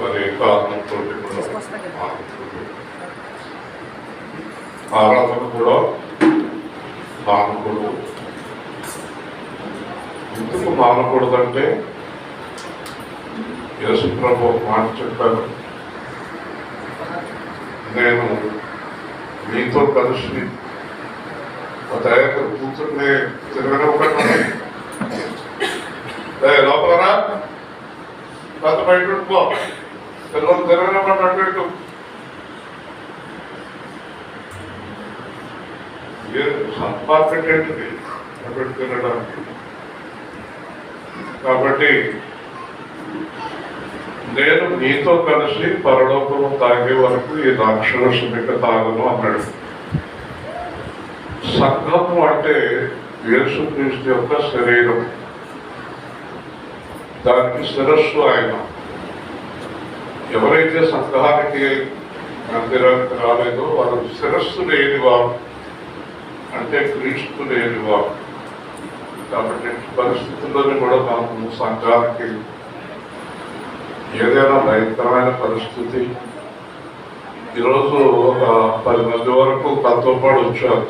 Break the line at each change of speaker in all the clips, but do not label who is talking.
మరి కారణంతో కూడా ఆరాధన కూడా మానకూడదు. ఎందుకు మానకూడదంటే యేసు ప్రభు మాట చెప్పారు, నేను మీతో కలిసి ఒక కూర్చుని తిరగనివ్వకండి, లోపలరా పెద్ద బయట పో, పిల్లలు తిరగనివ్వండి ఇటు. మార్కెట్ ఏంటిది అక్కడ తినడానికి. కాబట్టి నేను మీతో కలిసి పరలోకము తాగే వరకు ఈ రాక్షసునిక తాగను అన్నాడు. సంఘము అంటే యేసుక్రీస్తు యొక్క శరీరం, దానికి శిరస్సు ఆయన. ఎవరైతే సంఘానికి మందిరానికి రాలేదో వారు శిరస్సు లేనివారు, అంటే క్రీస్తు లేనివారు. కాబట్టి పరిస్థితుల్లోని కూడా మనము సంఘానికి ఏదైనా భయంకరమైన పరిస్థితి, ఈరోజు ఒక 10 మంది వరకు తనతో పాటు వచ్చారు,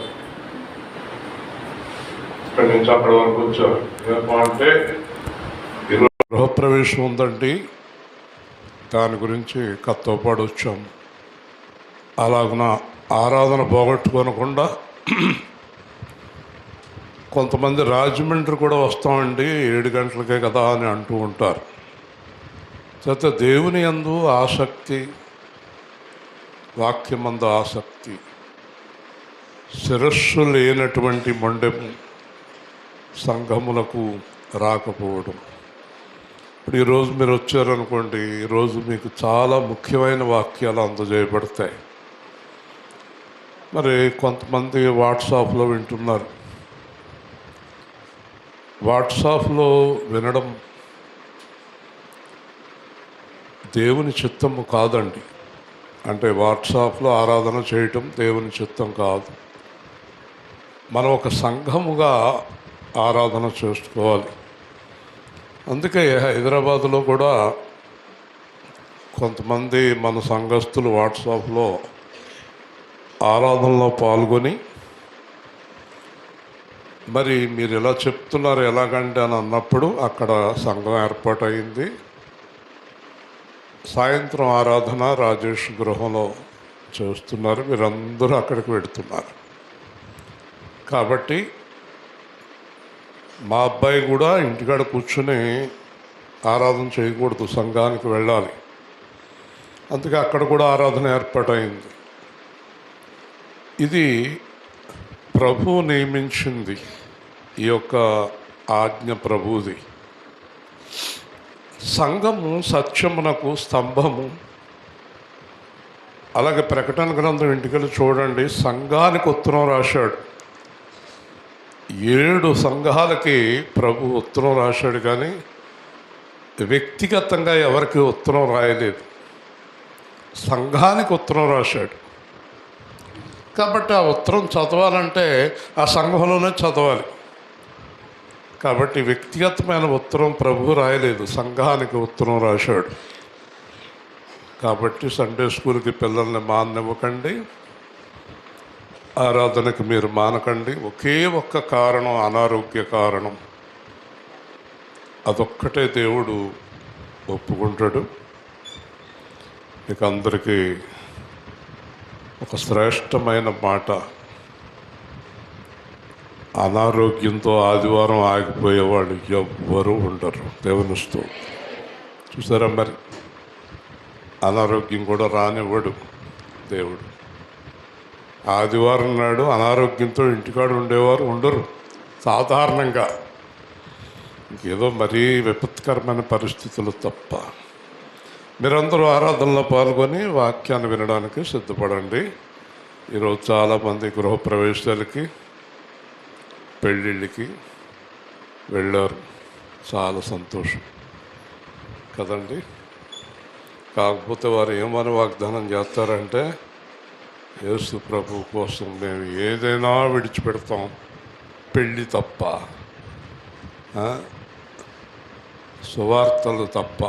ఇక్కడి నుంచి అక్కడి వరకు వచ్చారు. ఏమంటే ఈరోజు గృహప్రవేశం ఉందండి, దాని గురించి కత్తో పాటు వచ్చాం. అలాగున ఆరాధన పోగొట్టుకోనకుండా కొంతమంది రాజమండ్రి కూడా వస్తామండి 7 గంటలకే కదా అని అంటూ ఉంటారు. చేత దేవుని యందు ఆసక్తి, వాక్యమందు ఆసక్తి, శిరస్సు లేనటువంటి మొండెము సంఘములకు రాకపోవడం. ఇప్పుడు ఈరోజు మీరు వచ్చారనుకోండి, ఈరోజు మీకు చాలా ముఖ్యమైన వాక్యాలు అందజేయబడతాయి. మరి కొంతమంది వాట్సాప్లో వింటున్నారు. వాట్సాప్లో వినడం దేవుని చిత్తము కాదండి. అంటే వాట్సాప్లో ఆరాధన చేయటం దేవుని చిత్తం కాదు. మనం ఒక సంఘముగా ఆరాధన చేసుకోవాలి. అందుకే హైదరాబాదులో కూడా కొంతమంది మన సంఘస్థులు వాట్సాప్లో ఆరాధనలో పాల్గొని, మరి మీరు ఎలా చెప్తున్నారు ఎలాగంటే అని అన్నప్పుడు అక్కడ సంఘం ఏర్పాటైంది. సాయంత్రం ఆరాధన రాజేష్ గృహంలో చేస్తున్నారు, మీరందరూ అక్కడికి వెళుతున్నారు. కాబట్టి మా అబ్బాయి కూడా ఇంటికాడ కూర్చుని ఆరాధన చేయకూడదు, సంఘానికి వెళ్ళాలి. అందుకే అక్కడ కూడా ఆరాధన ఏర్పాటైంది. ఇది ప్రభువు నియమించింది, ఈ యొక్క ఆజ్ఞ ప్రభువుది. సంఘము సత్యమునకు స్తంభము. అలాగే ప్రకటన గ్రంథం ఇంటికెళ్ళి చూడండి, సంఘానికి ఉత్తరం రాశాడు. 7 సంఘాలకి ప్రభు ఉత్తరం రాశాడు, కానీ వ్యక్తిగతంగా ఎవరికి ఉత్తరం రాయలేదు, సంఘానికి ఉత్తరం రాశాడు. కాబట్టి ఆ ఉత్తరం చదవాలంటే ఆ సంఘంలోనే చదవాలి. కాబట్టి వ్యక్తిగతమైన ఉత్తరం ప్రభు రాయలేదు, సంఘానికి ఉత్తరం రాశాడు. కాబట్టి సండే స్కూల్కి పిల్లల్ని మాననివ్వకండి, ఆరాధనకు మీరు మానకండి. ఒకే ఒక్క కారణం, అనారోగ్య కారణం. అదొక్కటే దేవుడు ఒప్పుకుంటాడు. ఇక అందరికీ ఒక శ్రేష్టమైన మాట, అనారోగ్యంతో ఆదివారం ఆగిపోయేవాళ్ళు ఎవ్వరూ ఉండరు. దేవుని స్తోత్రం. చూసారా, మరి అనారోగ్యం కూడా రానివ్వడు దేవుడు. ఆదివారం నాడు అనారోగ్యంతో ఇంటికాడ ఉండేవారు ఉండరు సాధారణంగా, ఇంకేదో మరీ విపత్కరమైన పరిస్థితులు తప్ప. మీరందరూ ఆరాధనలో పాల్గొని వాక్యాన్ని వినడానికి సిద్ధపడండి. ఈరోజు చాలామంది గృహప్రవేశాలకి, పెళ్ళిళ్ళకి వెళ్ళారు. చాలా సంతోషం కదండి. కాకపోతే వారు ఏమని వాగ్దానం చేస్తారంటే, యేసు ప్రభు కోసం మేము ఏదైనా విడిచిపెడతాం, పెళ్ళి తప్ప, సువార్తలు తప్ప.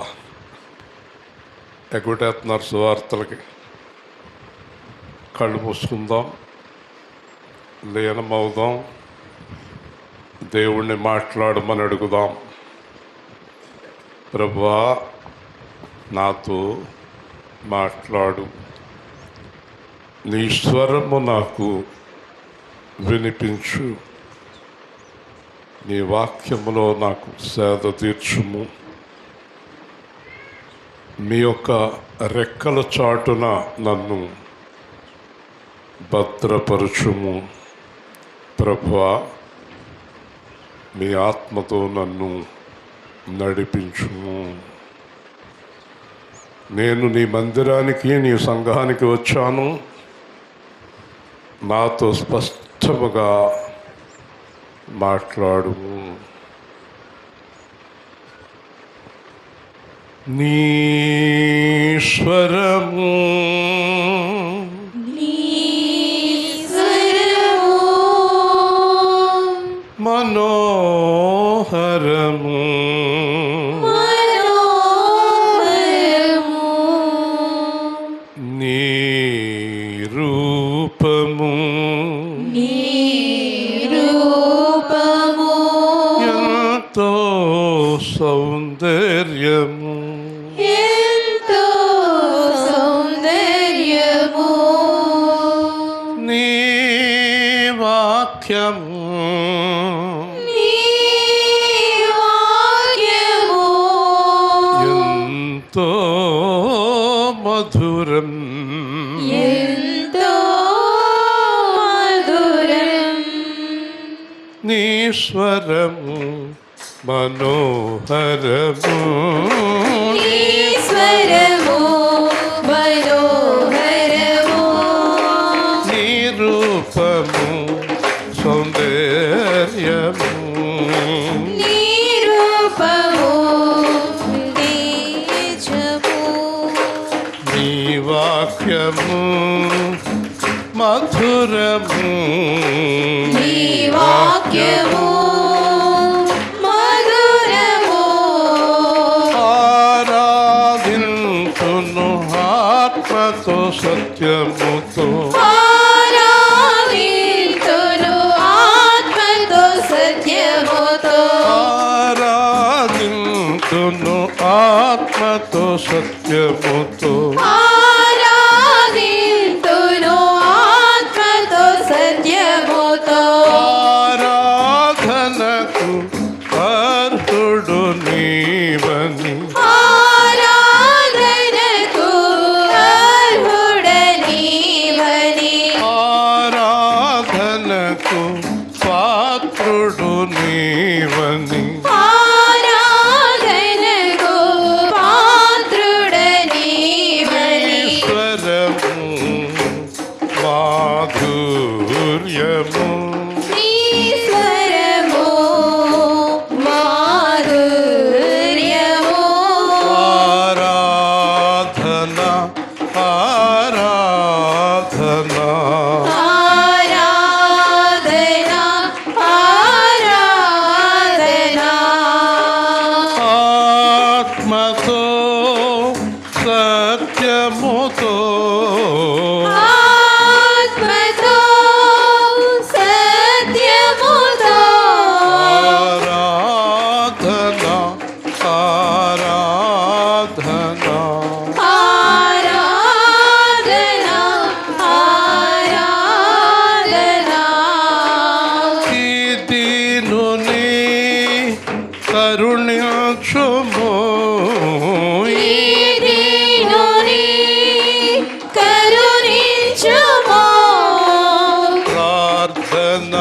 ఎగ్గొట్టేస్తున్నారు సువార్తలకి. కళ్ళు మూసుకుందాం, లీనమవుదాం, దేవుణ్ణి మాట్లాడమని అడుగుదాం. ప్రభువా, నాతో మాట్లాడు, నీ స్వరము నాకు వినిపించు, నీ వాక్యములో నాకు సేద తీర్చుము. మీ యొక్క రెక్కల చాటున నన్ను భద్రపరచుము. ప్రభువా, మీ ఆత్మతో నన్ను నడిపించుము. నేను నీ మందిరానికి, నీ సంఘానికి వచ్చాను. నాతో స్పష్టముగా మాట్లాడుము. నీ స్వరము మనోహరము, నీ రూపము ఎంతో సౌందర్యము, నీ వాక్యము ఎంతో మధురం, నీ స్వరము మనోహరము,
నీ స్వరము మనోహరము,
నీ రూపము సౌందర్యము,
నీ రూపము తేజము,
నీ వాక్యము మధురము,
నీ వాక్యము మధురము.
ఆరాధింతును ఆత్మతో సత్యముతో,
ఆరాధింతును ఆత్మతో సత్యముతో,
ఆరాధింతును ఆత్మతో సత్యముతో,
ఆరాధింతును ఆత్మతో సత్యముతో.
ఆరాధనకు అర్హుడు నీవని,
ఆరాధనకు అర్హుడనీవని,
ఆరాధనకు పాత్రుడు నీవని,
ఆరాధనకు పాత్రుడనీవని.
స్వరము మాధుర్యము,
నీ స్వరము మాధుర్యము,
ఆరాధన ఆరాధన,
ఆరాధన ఆరాధన.
ఆత్మతో సత్యముతో,
ఆత్మతో సత్యముతో,
ఆరాధన ఆరాధన,
ఆరాధన ఆరాధన.
ఈ దీనుని కరుణించుము,
ఈ దీనుని కరుణించుము,
ప్రార్థన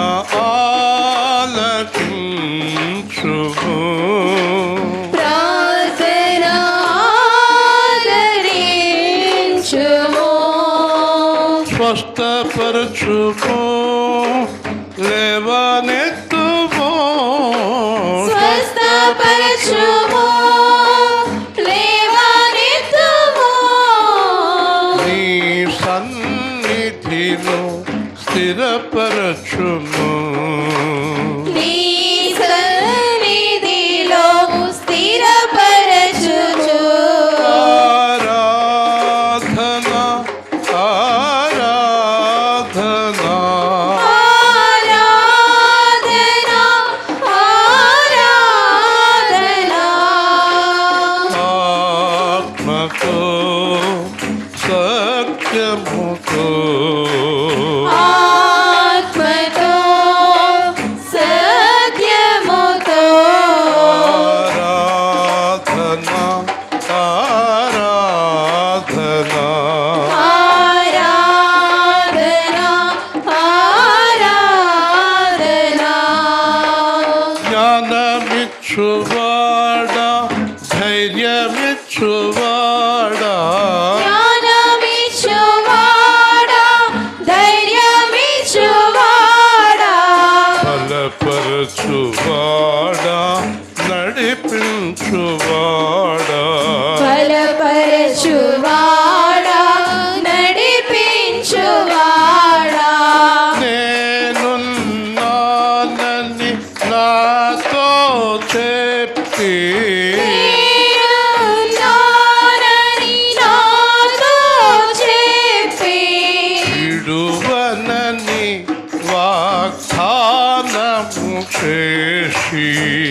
ఆలకించుము,
ప్రార్థన ఆదరించుము,
స్వస్థపరచుము, లేవనెత్తుము,
స్వస్థపరచుము, లేవనెత్తుము,
నీ సన్నిధిలో స్థిరపరచుము,
నీ సన్నిధిలో స్థిరపరచుచు,
ఆరాధన ఆత్మతో సత్యముతో
ఆత్మతో సత్యముతో
ఆరాధన ఆరాధన
ఆరాధన ఆరాధన
జ్ఞానమిచ్చువాడా ధైర్యమిచ్చువాడా
జ్ఞానమిచ్చువాడా ధైర్యమిచ్చువాడా
బలపరచువాడా నడిపించువాడా
బలపరచువాడా నడిపించువాడా
నేనున్నానని నాతో చెప్పి
నేనున్నానని నాతో చెప్పి
విడువనని వాగ్దానము చేసి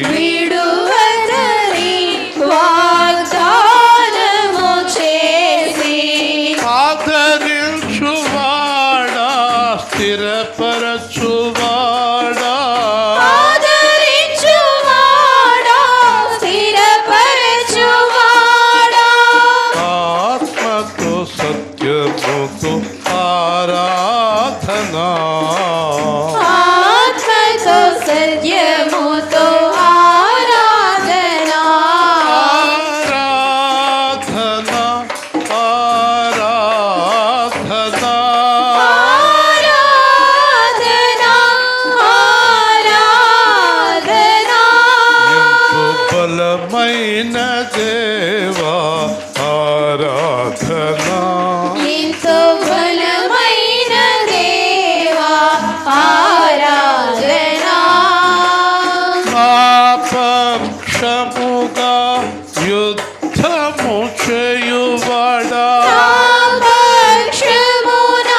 విడువదని వాగ్దానము చేసి
ఆదరించువాడా స్థిరపరచువాడా
ఆదరించువాడా స్థిరపరచువాడా
ఆత్మతో సత్యముతో ఆరాధన
ఆత్మతో సత్యముతో ఆరాధన
ఆరాధన ఆరాధన
ఆరాధన ఆరాధన
ఎంతో బలమైన దేవా ఆరాధన
ఎంతో బలమైన దేవా ఆరాధన
మా పక్షముగా యుద్ధము చేయువాడా
పక్షమున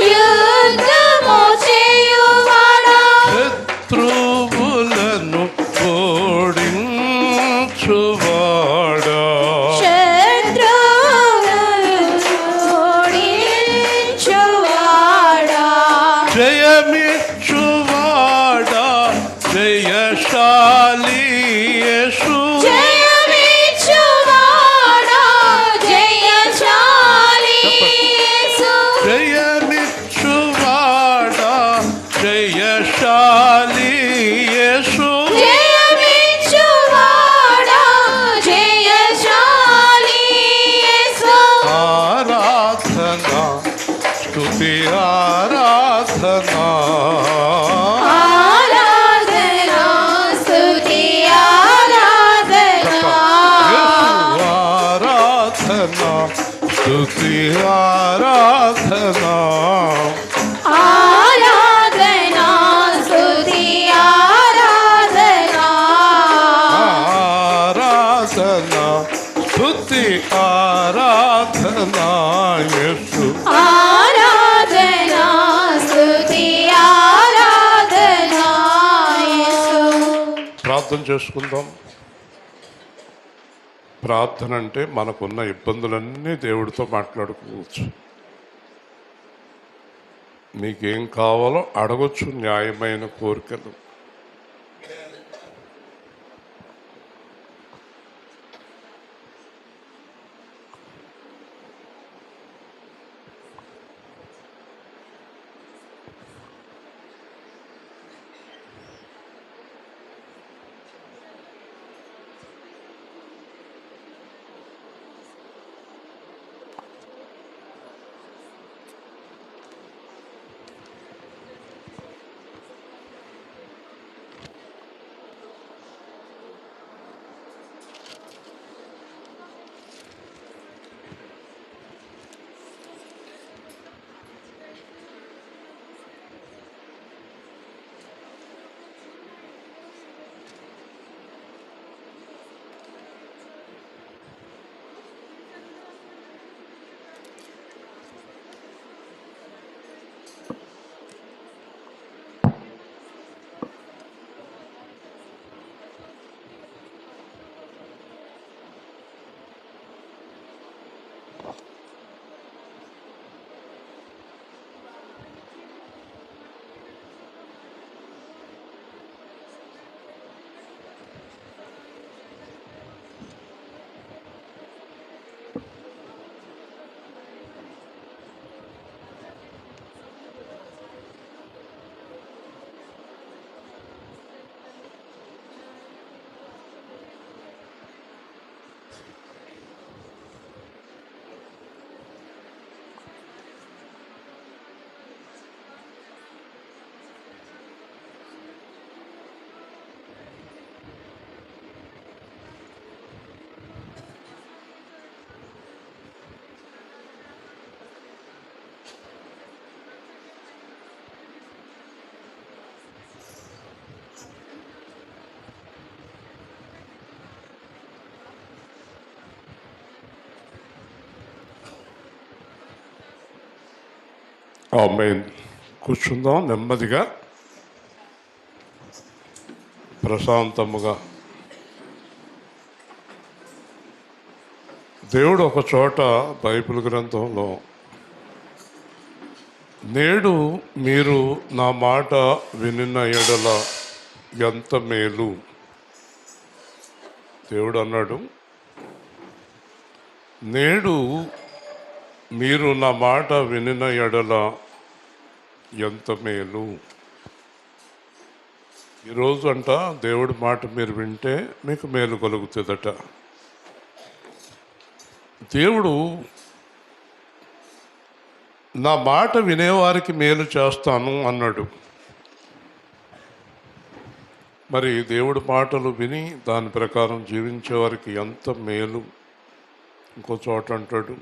యుద్ధము చేయువాడా
శత్రువులను ఓడించువాడా
శత్రువులను ఓడించువాడా
జయమిచ్చువాడా జయశాలి యేసు
జయమిచ్చువాడా జయశాలి యేసు
జయమిచ్చువాడా జయశాలి యేసు
జయమిచ్చువాడా జయశాలి యేసు
ఆరాధన స్తుతి ఆరాధన
ఆరాధన స్తుతి ఆరాధన
ఆరాధన స్తుతి ఆరాధన
ఆరాధన స్తుతి ఆరాధన
ఆరాధన స్తుతి ఆరాధన యేసు
ఆరాధన స్తుతి ఆరాధన యేసు
ప్రార్థన చేసుకుందాం. ప్రార్థన అంటే మనకున్న ఇబ్బందులన్నీ దేవుడితో మాట్లాడుకోవచ్చు. మీకేం కావాలో అడగొచ్చు, న్యాయమైన కోరికలు. ఆమేన్. కూర్చుందాం నెమ్మదిగా, ప్రశాంతముగా. దేవుడు ఒక చోట బైబిల్ గ్రంథంలో, నేడు మీరు నా మాట వినిన ఎడల ఎంత మేలు, దేవుడు అన్నాడు, నేడు మీరు నా మాట వినిన ఎడల ఎంత మేలు. ఈరోజు అంట దేవుడి మాట మీరు వింటే మీకు మేలు కలుగుతుందట. దేవుడు నా మాట వినేవారికి మేలు చేస్తాను అన్నాడు. మరి దేవుడి మాటలు విని దాని ప్రకారం జీవించేవారికి ఎంత మేలు. ఇంకో చోట అంటాడు,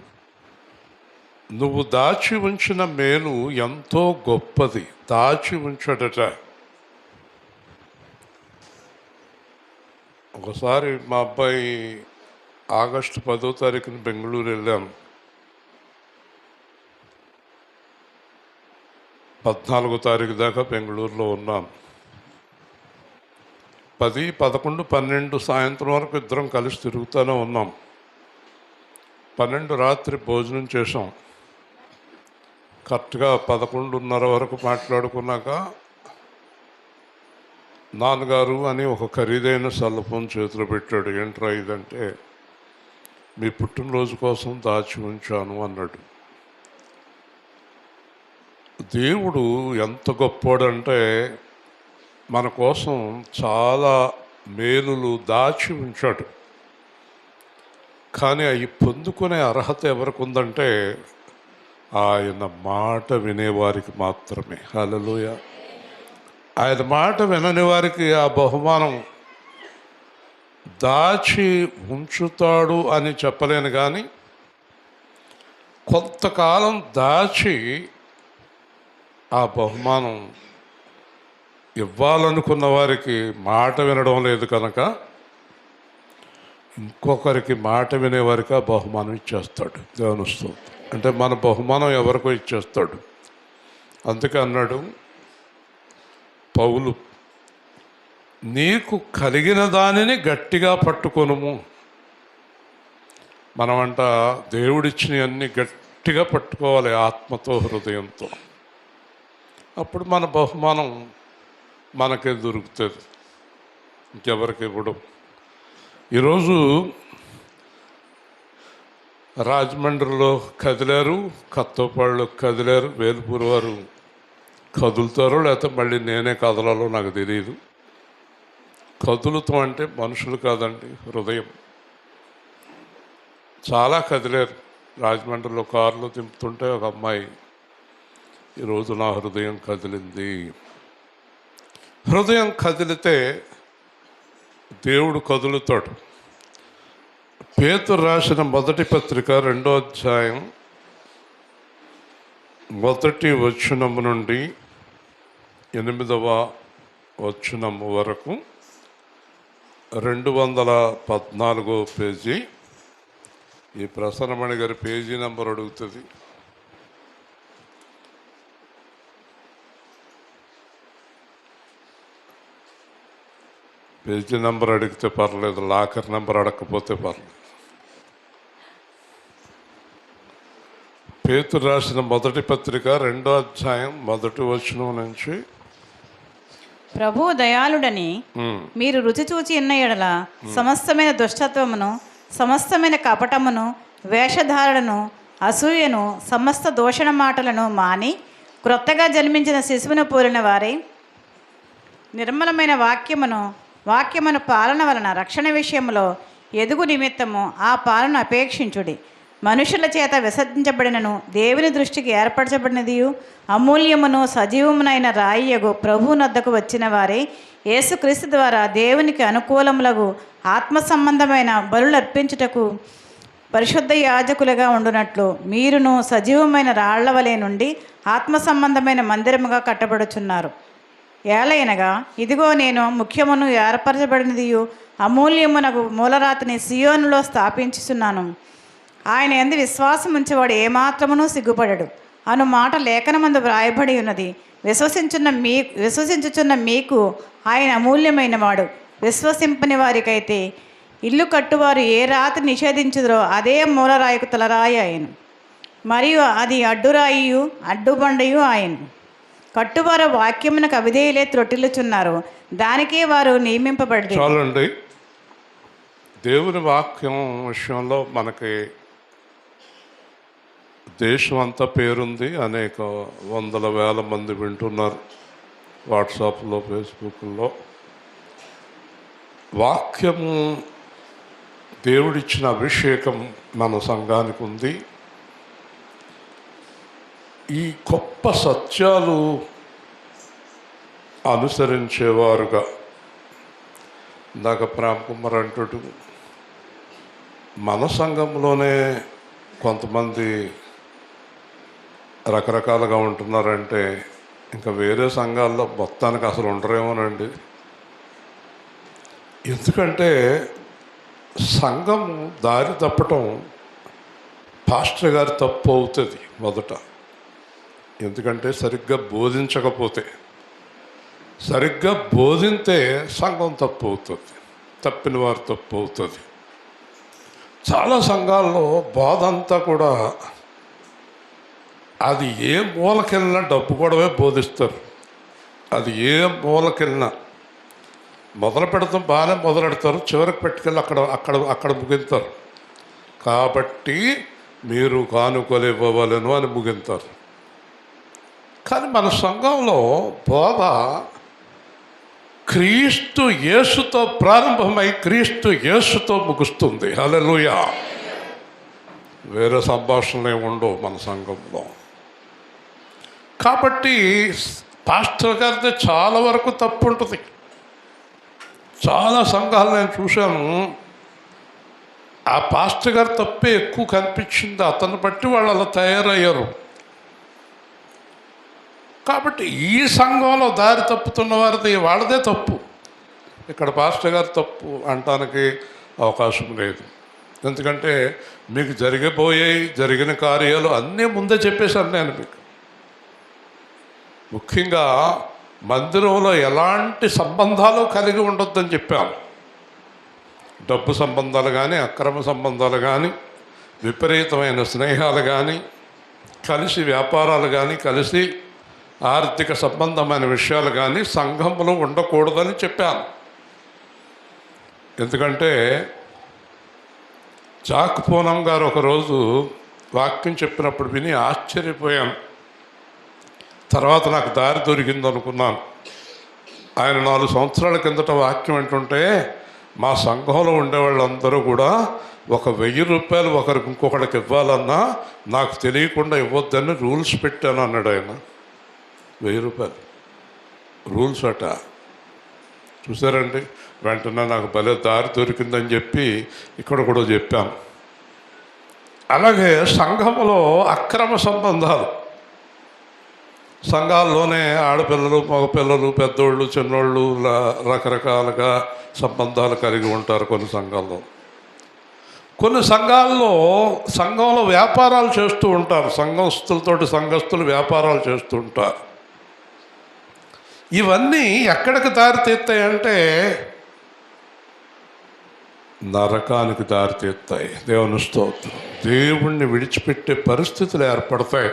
నువ్వు దాచి ఉంచిన మేలు ఎంతో గొప్పది. దాచి ఉంచడట. ఒకసారి మా అబ్బాయి ఆగస్టు 10వ తారీఖున బెంగళూరు వెళ్ళాను. 14వ తారీఖు దాకా బెంగళూరులో ఉన్నాను. 10, 11, 12 సాయంత్రం వరకు ఇద్దరం కలిసి తిరుగుతూనే ఉన్నాం. 12 రాత్రి భోజనం చేసాం. కరెక్ట్గా 11:30 వరకు మాట్లాడుకున్నాక నాన్నగారు అని ఒక ఖరీదైన సెల్ ఫోన్ చేతిలో పెట్టాడు. ఏంట్రా ఇదంటే, మీ పుట్టినరోజు కోసం దాచి ఉంచాను అన్నాడు. దేవుడు ఎంత గొప్పోడంటే మన కోసం చాలా మేలులు దాచి ఉంచాడు. కానీ అవి పొందుకునే అర్హత ఎవరికి ఉందంటే ఆయన మాట వినేవారికి మాత్రమే. హల్లెలూయా. ఆయన మాట వినని వారికి ఆ బహుమానం దాచి ఉంచుతాడు అని చెప్పలేను, కానీ కొంతకాలం దాచి ఆ బహుమానం ఇవ్వాలనుకున్న వారికి మాట వినడం లేదు కనుక ఇంకొకరికి మాట వినేవారికి ఆ బహుమానం ఇచ్చేస్తాడు. దేవుని స్తోత్రం. అంటే మన బహుమానం ఎవరికో ఇచ్చేస్తాడు. అందుకే అన్నాడు పౌలు, నీకు కలిగిన దానిని గట్టిగా పట్టుకొనుము. మనమంట దేవుడిచ్చినవన్నీ గట్టిగా పట్టుకోవాలి ఆత్మతో, హృదయంతో. అప్పుడు మన బహుమానం మనకే దొరుకుతుంది, ఇంకెవరికి ఇవ్వడం. ఈరోజు రాజమండ్రిలో కదిలారు, కత్తోపాళ్ళు కదిలారు, వేలుపూరు వారు కదులుతారో లేకపోతే మళ్ళీ నేనే కదలాలో నాకు తెలియదు. కదులుతాం అంటే మనుషులు కాదండి, హృదయం. చాలా కదిలారు. రాజమండ్రిలో కారులో దింపుతుంటే ఒక అమ్మాయి, ఈరోజు నా హృదయం కదిలింది. హృదయం కదిలితే దేవుడు కదులుతాడు. పేతురు రాసిన మొదటి పత్రిక 2వ అధ్యాయం 1వ వచనము నుండి 8వ వచనము వరకు 214వ పేజీ. ఈ ప్రసన్నమణి గారి పేజీ నెంబర్ అడుగుతుంది. పేజీ నెంబర్ అడిగితే పర్లేదు, లాకర్ నెంబర్ అడగకపోతే పర్లేదు. పేతురు రాసిన మొదటి పత్రిక 2వ అధ్యాయం 1వ వచనం నుంచి,
ప్రభువు దయాళుడని మీరు రుచి చూచి ఉన్న ఎడల సమస్తమైన దుష్టత్వమును, సమస్తమైన కపటమును, వేషధారణను, అసూయను, సమస్త దూషణ మాటలను మాని క్రొత్తగా జన్మించిన శిశువును పోలిన వారే నిర్మలమైన వాక్యమును పాలన వలన రక్షణ విషయంలో ఎదుగు నిమిత్తము ఆ పాలన అపేక్షించుడి. మనుషుల చేత విసర్జించబడినను దేవుని దృష్టికి ఏర్పరచబడినదియు అమూల్యమును సజీవమునైన రాయియగు ప్రభువునొద్దకు వచ్చిన వారే యేసుక్రీస్తు ద్వారా దేవునికి అనుకూలములగు ఆత్మ సంబంధమైన బలులు అర్పించుటకు పరిశుద్ధ యాజకులుగా ఉండునట్లు మీరును సజీవమైన రాళ్ల వలె నుండి ఆత్మ సంబంధమైన మందిరముగా కట్టబడుచున్నారు. ఏలైనగా ఇదిగో నేను ముఖ్యమును ఏర్పరచబడినదియు అమూల్యమునగు మూలరాతిని సియోనులో స్థాపించుచున్నాను. ఆయన యందు విశ్వాసం ఉంచేవాడు ఏమాత్రమును సిగ్గుపడడు. అను మాట లేఖనమందు వ్రాయబడి ఉన్నది. విశ్వసించుచున్న మీకు ఆయన అమూల్యమైన వాడు. విశ్వసింపని వారికైతే ఇల్లు కట్టువారు ఏ రాతి నిషేధించుదరో అదే మూలరాయికు తలరాయి ఆయను, మరియు అది అడ్డురాయియు అడ్డుబండయు ఆయను. కట్టువారు వాక్యమునకు అవిధేయులే త్రొట్టిల్లుచున్నారు, దానికే వారు నియమింపబడి.
చాలండి. దేవుని వాక్యం విషయంలో మనకి దేశం అంతా పేరుంది. అనేక వందల వేల మంది వింటున్నారు వాట్సాప్లో, ఫేస్బుక్లో. వాక్యము దేవుడిచ్చిన అభిషేకం మన సంఘానికి ఉంది. ఈ గొప్ప సత్యాలు అనుసరించేవారుగా ఇందాక ప్రేమ్ కుమార్ అంటుడు, మన సంఘంలోనే కొంతమంది రకరకాలుగా ఉంటున్నారంటే ఇంకా వేరే సంఘాల్లో మొత్తానికి అసలు ఉండరేమోనండి. ఎందుకంటే సంఘం దారి తప్పటం పాస్టర్ గారి తప్పు అవుతుంది మొదట. ఎందుకంటే సరిగ్గా బోధించకపోతే, సరిగ్గా బోధింతే సంఘం తప్పు అవుతుంది, తప్పిన వారు తప్పు అవుతుంది. చాలా సంఘాల్లో బోధ అంతా కూడా అది ఏ మూలకెళ్ళినా డబ్బు కూడావే బోధిస్తారు. అది ఏ మూలకెళ్ళినా మొదలు పెడతాం, బాగానే మొదలెడతారు, చివరికి పెట్టుకెళ్ళి అక్కడ ముగింతారు. కాబట్టి మీరు కానుకలు ఇవ్వవలను అని ముగింతారు. కానీ మన సంఘంలో బోధ క్రీస్తు యేసుతో ప్రారంభమై క్రీస్తు యేసుతో ముగుస్తుంది. హల్లెలూయా. వేరే సంభాషణలు ఏమి ఉండవు మన సంఘంలో. కాబట్టి పాస్టర్ గారితో చాలా వరకు తప్పు ఉంటుంది. చాలా సంఘాలు నేను చూశాను, ఆ పాస్టర్ గారి తప్పే ఎక్కువ కనిపించింది. అతన్ని బట్టి వాళ్ళు అలా తయారయ్యారు. కాబట్టి ఈ సంఘంలో దారి తప్పుతున్న వారిది వాళ్ళదే తప్పు. ఇక్కడ పాస్టర్ గారు తప్పు అనటానికి అవకాశం లేదు. ఎందుకంటే మీకు జరిగిన కార్యాలు అన్నీ ముందే చెప్పేశాను నేను మీకు. ముఖ్యంగా మందిరంలో ఎలాంటి సంబంధాలు కలిగి ఉండొద్దని చెప్పాను. డబ్బు సంబంధాలు కానీ, అక్రమ సంబంధాలు కానీ, విపరీతమైన స్నేహాలు కానీ, కలిసి వ్యాపారాలు కానీ, కలిసి ఆర్థిక సంబంధమైన విషయాలు కానీ సంఘంలో ఉండకూడదని చెప్పాను. ఎందుకంటే జాక్ పూనం గారు ఒకరోజు వాక్యం చెప్పినప్పుడు విని ఆశ్చర్యపోయాను. తర్వాత నాకు దారి దొరికింది అనుకున్నాను. ఆయన 4 సంవత్సరాల కిందట వాక్యం అంటుంటే మా సంఘంలో ఉండేవాళ్ళందరూ కూడా 1,000 రూపాయలు ఒకరికి ఇంకొకరికి ఇవ్వాలన్నా నాకు తెలియకుండా ఇవ్వద్దని రూల్స్ పెట్టాను అన్నాడు ఆయన. 1000 రూపాయలు రూల్స్ అట. చూసారండి, వెంటనే నాకు భలే దారి దొరికిందని చెప్పి ఇక్కడ కూడా చెప్పాను. అలాగే సంఘంలో అక్రమ సంబంధాలు, సంఘాల్లోనే ఆడపిల్లలు, మగపిల్లలు, పెద్దోళ్ళు, చిన్నోళ్ళు రకరకాలుగా సంబంధాలు కలిగి ఉంటారు. కొన్ని సంఘంలో వ్యాపారాలు చేస్తూ ఉంటారు. సంఘస్థులు వ్యాపారాలు చేస్తూ ఉంటారు. ఇవన్నీ ఎక్కడికి దారి తీస్తాయంటే నరకానికి దారి తీస్తాయి. దేవుని స్తోత్రం. దేవుణ్ణి విడిచిపెట్టే పరిస్థితులు ఏర్పడతాయి.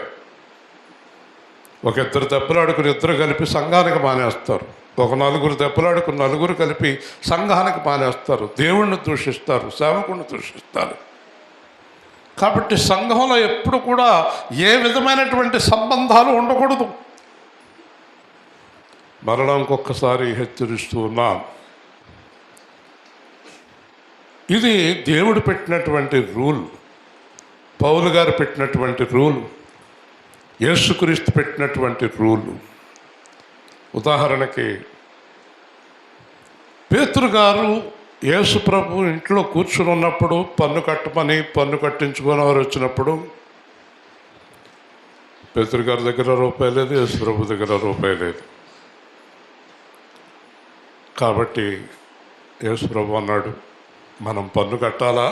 ఒక 2 దెబ్బలాడుకుని 2 కలిపి సంఘానికి మానేస్తారు. ఒక 4 దెబ్బలాడుకుని 4 కలిపి సంఘానికి మానేస్తారు. దేవుణ్ణి దూషిస్తారు, సేవకుడిని దూషిస్తారు. కాబట్టి సంఘంలో ఎప్పుడు కూడా ఏ విధమైనటువంటి సంబంధాలు ఉండకూడదు. మరలా ఇంకొకసారి హెచ్చరిస్తూ ఉన్నాను, ఇది దేవుడు పెట్టినటువంటి రూల్, పౌలు గారు పెట్టినటువంటి రూల్, యేసుక్రీస్తు పెట్టినటువంటి రూలు. ఉదాహరణకి పేతురు గారు యేసు ప్రభు ఇంట్లో కూర్చుని ఉన్నప్పుడు పన్ను కట్టించుకుని వారు వచ్చినప్పుడు పేతురు గారి దగ్గర రూపాయి లేదు, యేసు ప్రభు దగ్గర రూపాయి లేదు. కాబట్టి యేసు ప్రభు అన్నాడు, మనం పన్ను కట్టాలా?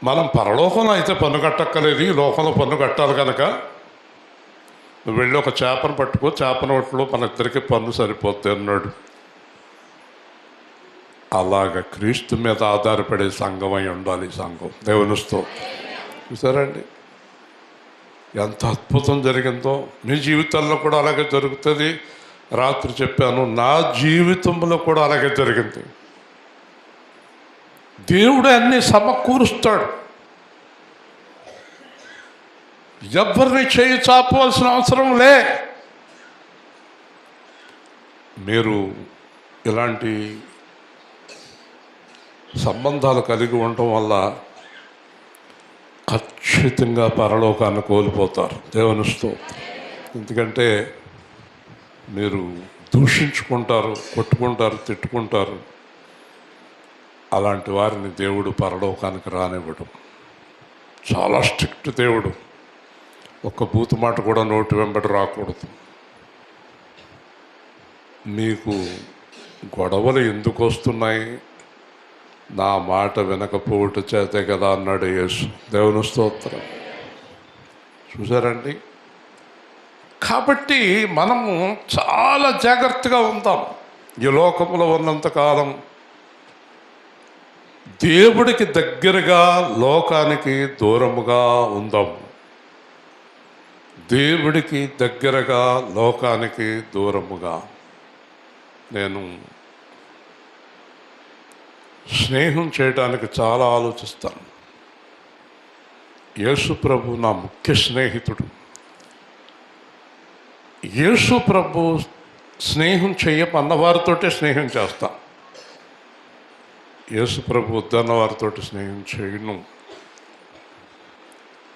మనం పరలోకంలో అయితే పన్ను కట్టక్కలేదు, ఈ లోకంలో పన్ను కట్టాలి కనుక నువ్వు వెళ్ళి ఒక చేపను పట్టుకో, చేప నోట్లో మన ఇద్దరికి పన్ను సరిపోద్ది అన్నాడు. అలాగ క్రీస్తు మీద ఆధారపడే సంఘమై ఉండాలి ఈ సంఘం. దేవుని స్తోత్రం. చూసారండి ఎంత అద్భుతం జరిగిందో. మీ జీవితాల్లో కూడా అలాగే జరుగుతుంది. రాత్రి చెప్పాను, నా జీవితంలో కూడా అలాగే జరిగింది. దేవుడు అన్నీ సమకూరుస్తాడు. ఎవరిని చేయి చాపవలసిన అవసరం లే. మీరు ఇలాంటి సంబంధాలు కలిగి ఉండటం వల్ల ఖచ్చితంగా పరలోకాన్ని కోల్పోతారు. దేవుని స్తోత్రం. ఎందుకంటే మీరు దూషించుకుంటారు, కొట్టుకుంటారు, తిట్టుకుంటారు. అలాంటి వారిని దేవుడు పరలోకానికి రానివ్వడం. చాలా స్ట్రిక్ట్ దేవుడు. ఒక్క బూతు మాట కూడా నోటి వెంబడి రాకూడదు. మీకు గొడవలు ఎందుకు వస్తున్నాయి? నా మాట వినకపోవట చేతే కదా అన్నాడు యేసు. దేవుని స్తోత్రం. చూసారండి. కాబట్టి మనము చాలా జాగ్రత్తగా ఉందాం. ఈ లోకంలో ఉన్నంతకాలం దేవుడికి దగ్గరగా, లోకానికి దూరముగా ఉందాం. దేవుడికి దగ్గరగా, లోకానికి దూరముగా. నేను స్నేహం చేయడానికి చాలా ఆలోచిస్తాను. యేసు ప్రభు నా ముఖ్య స్నేహితుడు. యేసు ప్రభు స్నేహం చెయ్యమన్న వారితోటే స్నేహం చేస్తా. యేసు ప్రభు వద్దన్న వారితోటి స్నేహం చేయను.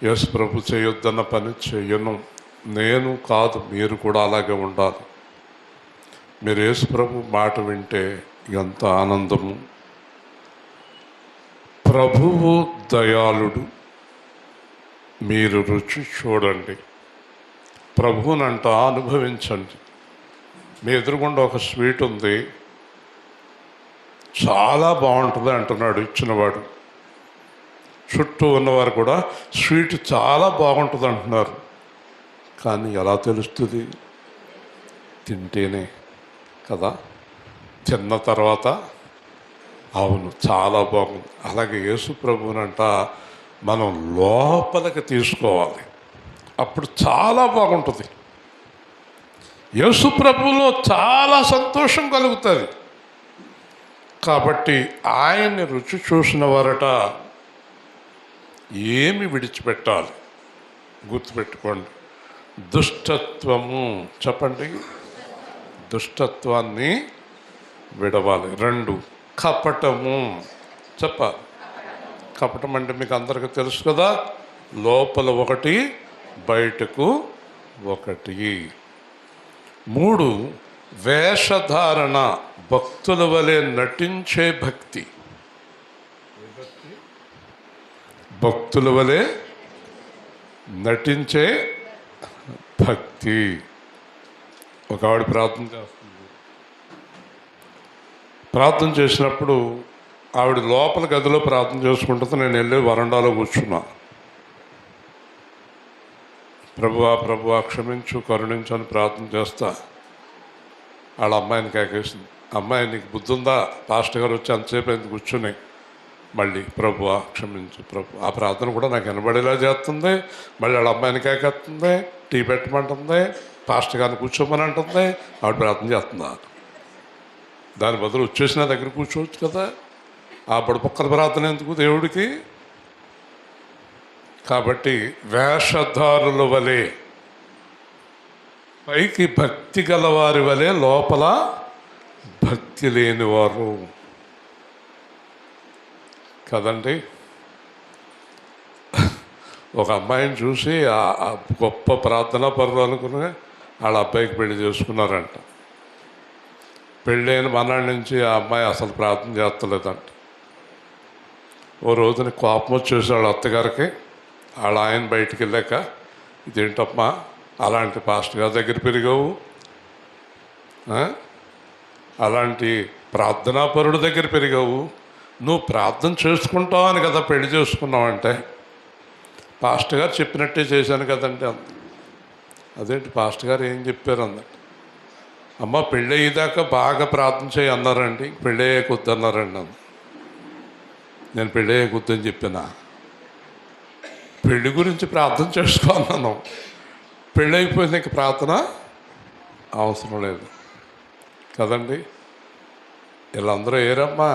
యేసు ప్రభు చేయొద్దన్న పని చెయ్యను. నేను కాదు, మీరు కూడా అలాగే ఉండాలి. మీరు యేసు ప్రభు మాట వింటే ఎంత ఆనందము. ప్రభువు దయాళుడు, మీరు రుచి చూడండి. ప్రభువునంట అనుభవించండి. మీ ఎదురుగుండా ఒక స్వీట్ ఉంది, చాలా బాగుంటుంది అంటున్నాడు ఇచ్చినవాడు. చుట్టూ ఉన్నవారు కూడా స్వీట్ చాలా బాగుంటుంది అంటున్నారు. కానీ ఎలా తెలుస్తుంది? తింటేనే కదా. తిన్న తర్వాత అవును చాలా బాగుంది. అలాగే యేసు ప్రభువునంట మనం లోపలికి తీసుకోవాలి, అప్పుడు చాలా బాగుంటుంది. యేసు ప్రభువులో చాలా సంతోషం కలుగుతుంది. కాబట్టి ఆయన్ని రుచి చూసిన వారట ఏమి విడిచిపెట్టాలి? గుర్తుపెట్టుకోండి, దుష్టత్వము. చెప్పండి, దుష్టత్వాన్ని విడవాలి. 2, కపటము. చెప్పాలి. కపటం అంటే మీకు అందరికీ తెలుసు కదా, లోపల ఒకటి బయటకు ఒకటి. 3, వేషధారణ. భక్తుల వలె నటించే భక్తి. భక్తుల వలె నటించే భక్తి. ఒక ఆవిడ ప్రార్థన చేస్తుంది. ప్రార్థన చేసినప్పుడు ఆవిడ లోపల గదిలో ప్రార్థన చేసుకుంటుంది. నేను వెళ్ళి వరండాలో కూర్చున్నా. ప్రభువా ప్రభువా క్షమించు, కరుణించు అని ప్రార్థన చేస్తా. వాళ్ళ అమ్మాయిని కేకేసింది. అమ్మాయి, నీకు బుద్ధి ఉందా? పాస్టర్ గారు వచ్చి అంతసేపు అయింది కూర్చుని. మళ్ళీ ప్రభువా క్షమించు ప్రభు. ఆ ప్రార్థన కూడా నాకు వినబడేలా చేస్తుంది. మళ్ళీ వాళ్ళ అమ్మాయిని కేకేస్తుంది, టీ పెట్టమంటుంది, పాస్టర్ గారిని కూర్చోమని అంటుంది. ఆవిడ ప్రార్థన చేస్తుందా? దాని బదులు వచ్చేసి నా దగ్గర కూర్చోవచ్చు కదా. ఆ బడుపక్కల ప్రార్థన ఎందుకు దేవుడికి? కాబట్టి వేషధారుల వలె, పైకి భక్తి గలవారి వలె లోపల భక్తి లేనివారు కదండి. ఒక అమ్మాయిని చూసి ఆ గొప్ప ప్రార్థనా పరులు అనుకుని వాళ్ళ అబ్బాయికి పెళ్లి చేసుకున్నారంట. పెళ్ళైన మనాడి నుంచి ఆ అమ్మాయి అసలు ప్రార్థన చేస్తలేదంట. ఓ రోజున కోపం వచ్చేసి వాళ్ళ అత్తగారికి. వాళ్ళ ఆయన బయటికి వెళ్ళాక, ఇదేంటమ్మా అలాంటి పాస్టర్ గారి దగ్గర పెరిగావు, అలాంటి ప్రార్థనాపరుడి దగ్గర పెరిగావు, నువ్వు ప్రార్థన చేసుకుంటావు అని కదా పెళ్లి చేసుకున్నావంటే, పాస్టర్ గారు చెప్పినట్టే చేశాను కదంటే అంత. అదేంటి పాస్టర్ గారు ఏం చెప్పారు అన్నట్టు. అమ్మ పెళ్ళి అయ్యేదాకా బాగా ప్రార్థన చేయి అన్నారండి, పెళ్ళి అయ్యే కొద్ది అన్నారండి అన్న. నేను పెళ్ళి అయ్యే కొద్ది అని చెప్పినా, పెళ్ళి గురించి ప్రార్థన చేసుకో అన్నాను. పెళ్ళి అయిపోయింది, ఇంక ప్రార్థన అవసరం లేదు కదండి. వీళ్ళందరూ ఏరమ్మా,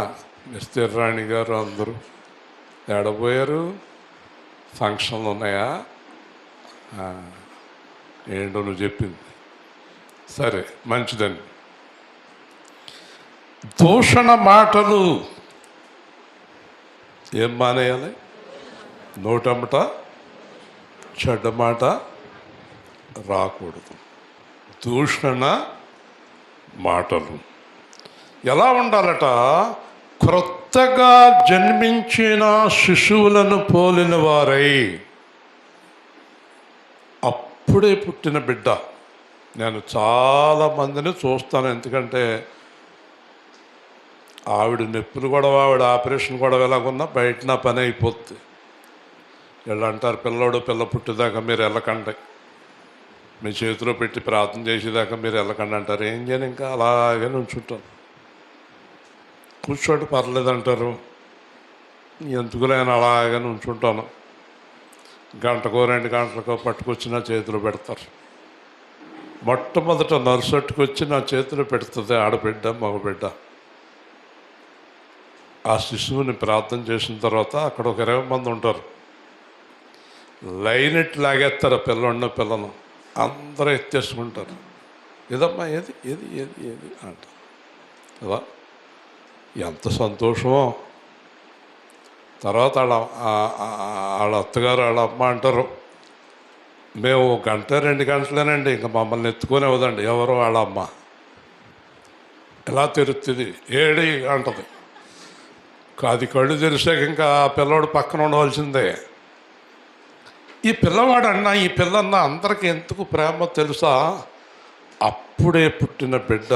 మిస్టర్ రాణి గారు అందరూ ఏడబోయారు? ఫంక్షన్లు ఉన్నాయా? ఏంటో నువ్వు చెప్పింది సరే, మంచిదండి. దూషణ మాటలు ఏం మానేయాలి? నోటమ్మట చెడ్డ మాట రాకూడదు. దూషణ మాటలు ఎలా ఉండాలట? క్రొత్తగా జన్మించిన శిశువులను పోలిన వారై. అప్పుడే పుట్టిన బిడ్డ. నేను చాలామందిని చూస్తాను, ఎందుకంటే ఆవిడ నొప్పులు గొడవ, ఆవిడ ఆపరేషన్ గొడవ ఎలాగున్నా బయట నా పని అయిపోద్ది. వీళ్ళు అంటారు, పిల్లోడు పిల్ల పుట్టేదాకా మీరు వెళ్ళకండి, మీ చేతిలో పెట్టి ప్రార్థన చేసేదాకా మీరు వెళ్ళకండి అంటారు. ఏం చేయను, ఇంకా అలాగే నుంచుంటాను. కూర్చోటి పర్లేదంటారు, ఎందుకులైనా అలాగే నుంచుంటాను. గంటకో 2 గంటలకో పట్టుకొచ్చి నా చేతిలో పెడతారు. మొట్టమొదట నర్సట్టుకు వచ్చి నా చేతిలో పెడుతుంది ఆడబిడ్డ మగబిడ్డ. ఆ శిశువుని ప్రార్థన చేసిన తర్వాత అక్కడ ఒక 20 మంది ఉంటారు. లైన్ ఎట్టి లాగేస్తారు పిల్లన్న పిల్లను, అందరూ ఎత్తేసుకుంటారు. ఏదమ్మా ఏది ఏది ఏది ఏది అంటారు కదా. ఎంత సంతోషమో. తర్వాత వాళ్ళ అత్తగారు వాళ్ళ అమ్మ అంటారు, మేము 1 గంట 2 గంటలేనండి, ఇంకా మమ్మల్ని ఎత్తుకొని ఇవ్వదండి. ఎవరో వాళ్ళ అమ్మ. ఎలా తెరుస్తుంది? ఏడి అంటది. అది కళ్ళు తెరిసాక ఇంకా ఆ పిల్లవాడు పక్కన ఉండవలసిందే. ఈ పిల్లవాడన్నా ఈ పిల్లన్న అందరికీ ఎందుకు ప్రేమ తెలుసా? అప్పుడే పుట్టిన బిడ్డ.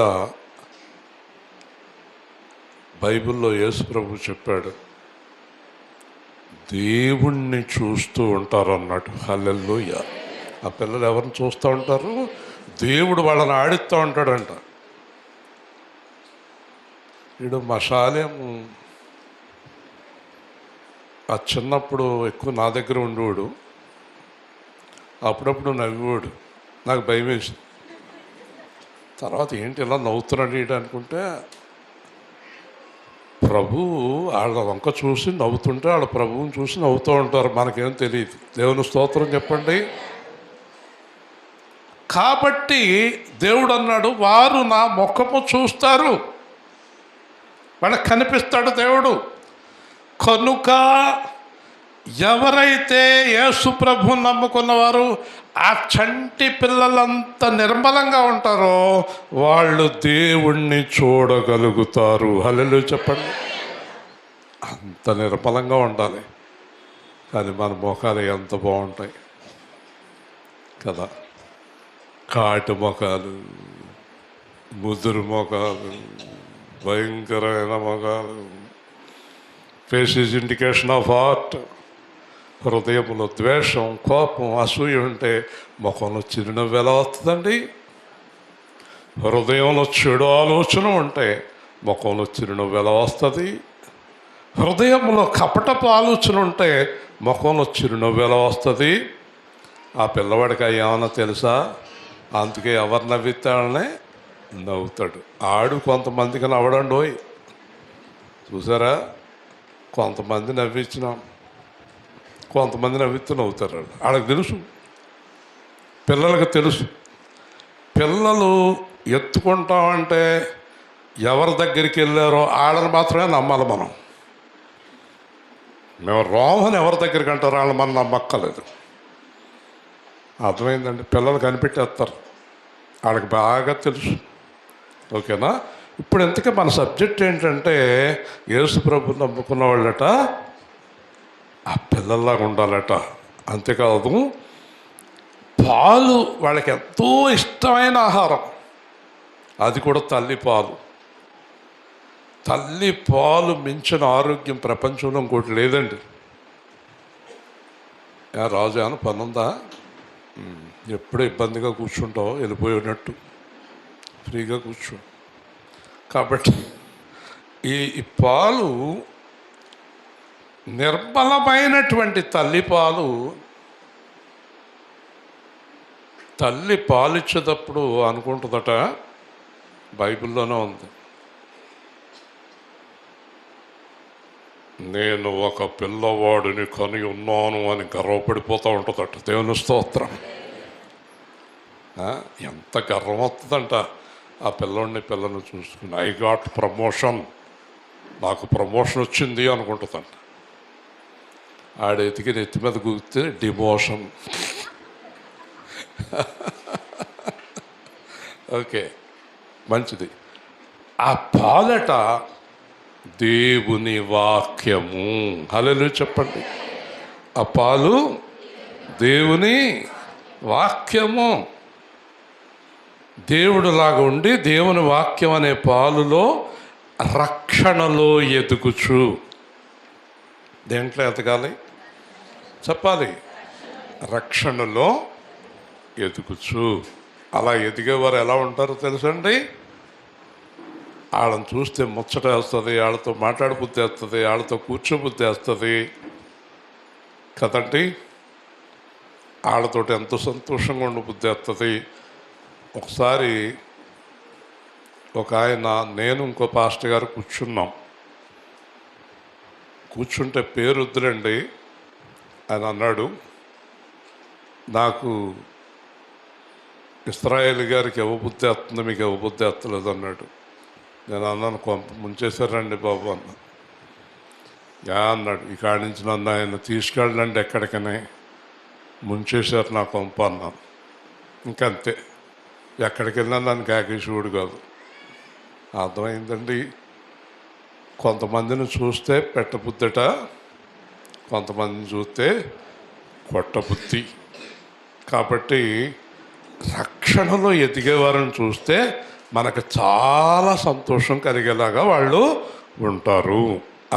బైబిల్లో యేసు ప్రభు చెప్పాడు, దేవుణ్ణి చూస్తూ ఉంటారు అన్నట్టు. హల్లెలూయా. ఆ పిల్లలు ఎవరిని చూస్తూ ఉంటారు? దేవుడు వాళ్ళని ఆడిస్తూ ఉంటాడంట. వీడు మషాలేం ఆ చిన్నప్పుడు ఎక్కువ నా దగ్గర ఉండేవాడు. అప్పుడప్పుడు నవ్వేవాడు. నాకు భయం వేసింది. తర్వాత ఏంటి ఇలా నవ్వుతున్నాడు ఏంటి అనుకుంటే, ప్రభు వాళ్ళ వంక చూసి నవ్వుతుంటే వాళ్ళ ప్రభువుని చూసి నవ్వుతూ ఉంటారు. మనకేం తెలియదు. దేవుని స్తోత్రం చెప్పండి. కాబట్టి దేవుడు అన్నాడు, వారు నా ముఖము చూస్తారు, వాళ్ళకి కనిపిస్తాడు దేవుడు. కనుక ఎవరైతే యేసు ప్రభువుని నమ్ముకున్నవారు ఆ చంటి పిల్లలంత నిర్మలంగా ఉంటారో వాళ్ళు దేవుణ్ణి చూడగలుగుతారు. హల్లెలూయా చెప్పండి. అంత నిర్మలంగా ఉండాలి. కానీ మన ముఖాలు ఎంత బాగుంటాయి కదా. కాటు ముఖాలు, ముదురు ముఖాలు, భయంకరమైన ముఖాలు. Face is indication of heart. హృదయంలో ద్వేషం, కోపం, అసూయ ఉంటే ముఖంలో చిరునవ్వు ఎలా వస్తుందండి? హృదయంలో చెడు ఆలోచన ఉంటే ముఖంలో చిరునవ్వు ఎలా వస్తుంది? హృదయంలో కపటపు ఆలోచన ఉంటే ముఖంలో చిరునవ్వు ఎలా వస్తుంది? ఆ పిల్లవాడికి ఏమన్నా తెలుసా? అందుకే ఎవరు నవ్విస్తాడనే నవ్వుతాడు. ఆడు కొంతమందికి నవ్వడండోయ్. చూసారా? కొంతమంది నవ్వించినాం, కొంతమంది నవ్విస్తూ నవ్వుతారు. వాళ్ళకి తెలుసు, పిల్లలకి తెలుసు. పిల్లలు ఎత్తుకుంటామంటే ఎవరి దగ్గరికి వెళ్ళారో వాళ్ళని మాత్రమే నమ్మాలి మనం. మేము రోమని ఎవరి దగ్గరికి అంటారో వాళ్ళని మనం నమ్మక్కలేదు. అర్థమైందండి? పిల్లలు కనిపెట్టేస్తారు, వాళ్ళకి బాగా తెలుసు. ఓకేనా? ఇప్పుడు ఇంతకీ మన సబ్జెక్ట్ ఏంటంటే, యేసు ప్రభుని నమ్ముకున్న వాళ్ళట ఆ పిల్లల్లాగా ఉండాలట. అంతేకాదు, పాలు వాళ్ళకి ఎంతో ఇష్టమైన ఆహారం, అది కూడా తల్లి పాలు. తల్లి పాలు మించిన ఆరోగ్యం ప్రపంచంలో ఇంకోటి లేదండి. రాజు అని పనుందా? ఎప్పుడూ ఇబ్బందిగా కూర్చుంటావు, వెళ్ళిపోయినట్టు ఫ్రీగా కూర్చో. కాబట్టి ఈ పాలు నిర్మలమైనటువంటి తల్లిపాలు, తల్లి పాలిచ్చేటప్పుడు అనుకుంటుందట, బైబిల్లోనే ఉంది, నేను ఒక పిల్లవాడిని కని ఉన్నాను అని గర్వపడిపోతూ ఉంటుందట. దేవుని స్తోత్రం. ఎంత గర్వం వస్తుందంట ఆ పిల్లని చూసుకుని. ఐ గాట్ ప్రమోషన్, నాకు ప్రమోషన్ వచ్చింది అనుకుంటుందంట. ఆడెతికి నెత్తి మీద కూర్తే డిమోషన్. ఓకే, మంచిది. ఆ పాలట దేవుని వాక్యము. హల్లెలూయా చెప్పండి. ఆ పాలు దేవుని వాక్యము. దేవుడులాగా ఉండి దేవుని వాక్యం అనే పాలులో రక్షణలో ఎదుగుచు. దేంట్లో ఎదగాలి చెప్పాలి? రక్షణలో ఎదుగుచు. అలా ఎదిగేవారు ఎలా ఉంటారో తెలుసండి? వాళ్ళని చూస్తే ముచ్చట వేస్తుంది, వాళ్ళతో మాట్లాడబుద్ధి వేస్తుంది, వాళ్ళతో కూర్చోబుద్ధి వేస్తుంది కదండి. వాళ్ళతోటి ఎంతో సంతోషంగా ఉండబుద్ధి వేస్తుంది. ఒకసారి ఒక ఆయన, నేను ఇంకో పాస్టర్ గారు కూర్చున్నాం. కూర్చుంటే పేరు వద్దులండి. ఆయన అన్నాడు, నాకు ఇస్రాయేల్ గారికి ఇవ్వబుద్ధి వేస్తుంది, మీకు ఇవ్వబుద్ధి వేస్తలేదు అన్నాడు. నేను అన్నాను, కొంప ముంచేశారండి బాబు అన్న. అన్నాడు, ఈ కాడి నుంచి నన్ను ఆయన తీసుకెళ్ళండి ఎక్కడికనే, ముంచేశారు నా కొంప అన్నాను. ఇంకంతే, ఎక్కడికి వెళ్ళినా నన్ను కాకేశివుడు కాదు. అర్థమైందండి. కొంతమందిని చూస్తే పెట్టబుద్ధట, కొంతమందిని చూస్తే కొట్టబుద్ధి. కాబట్టి రక్షణలో ఎదిగేవారిని చూస్తే మనకు చాలా సంతోషం కలిగేలాగా వాళ్ళు ఉంటారు.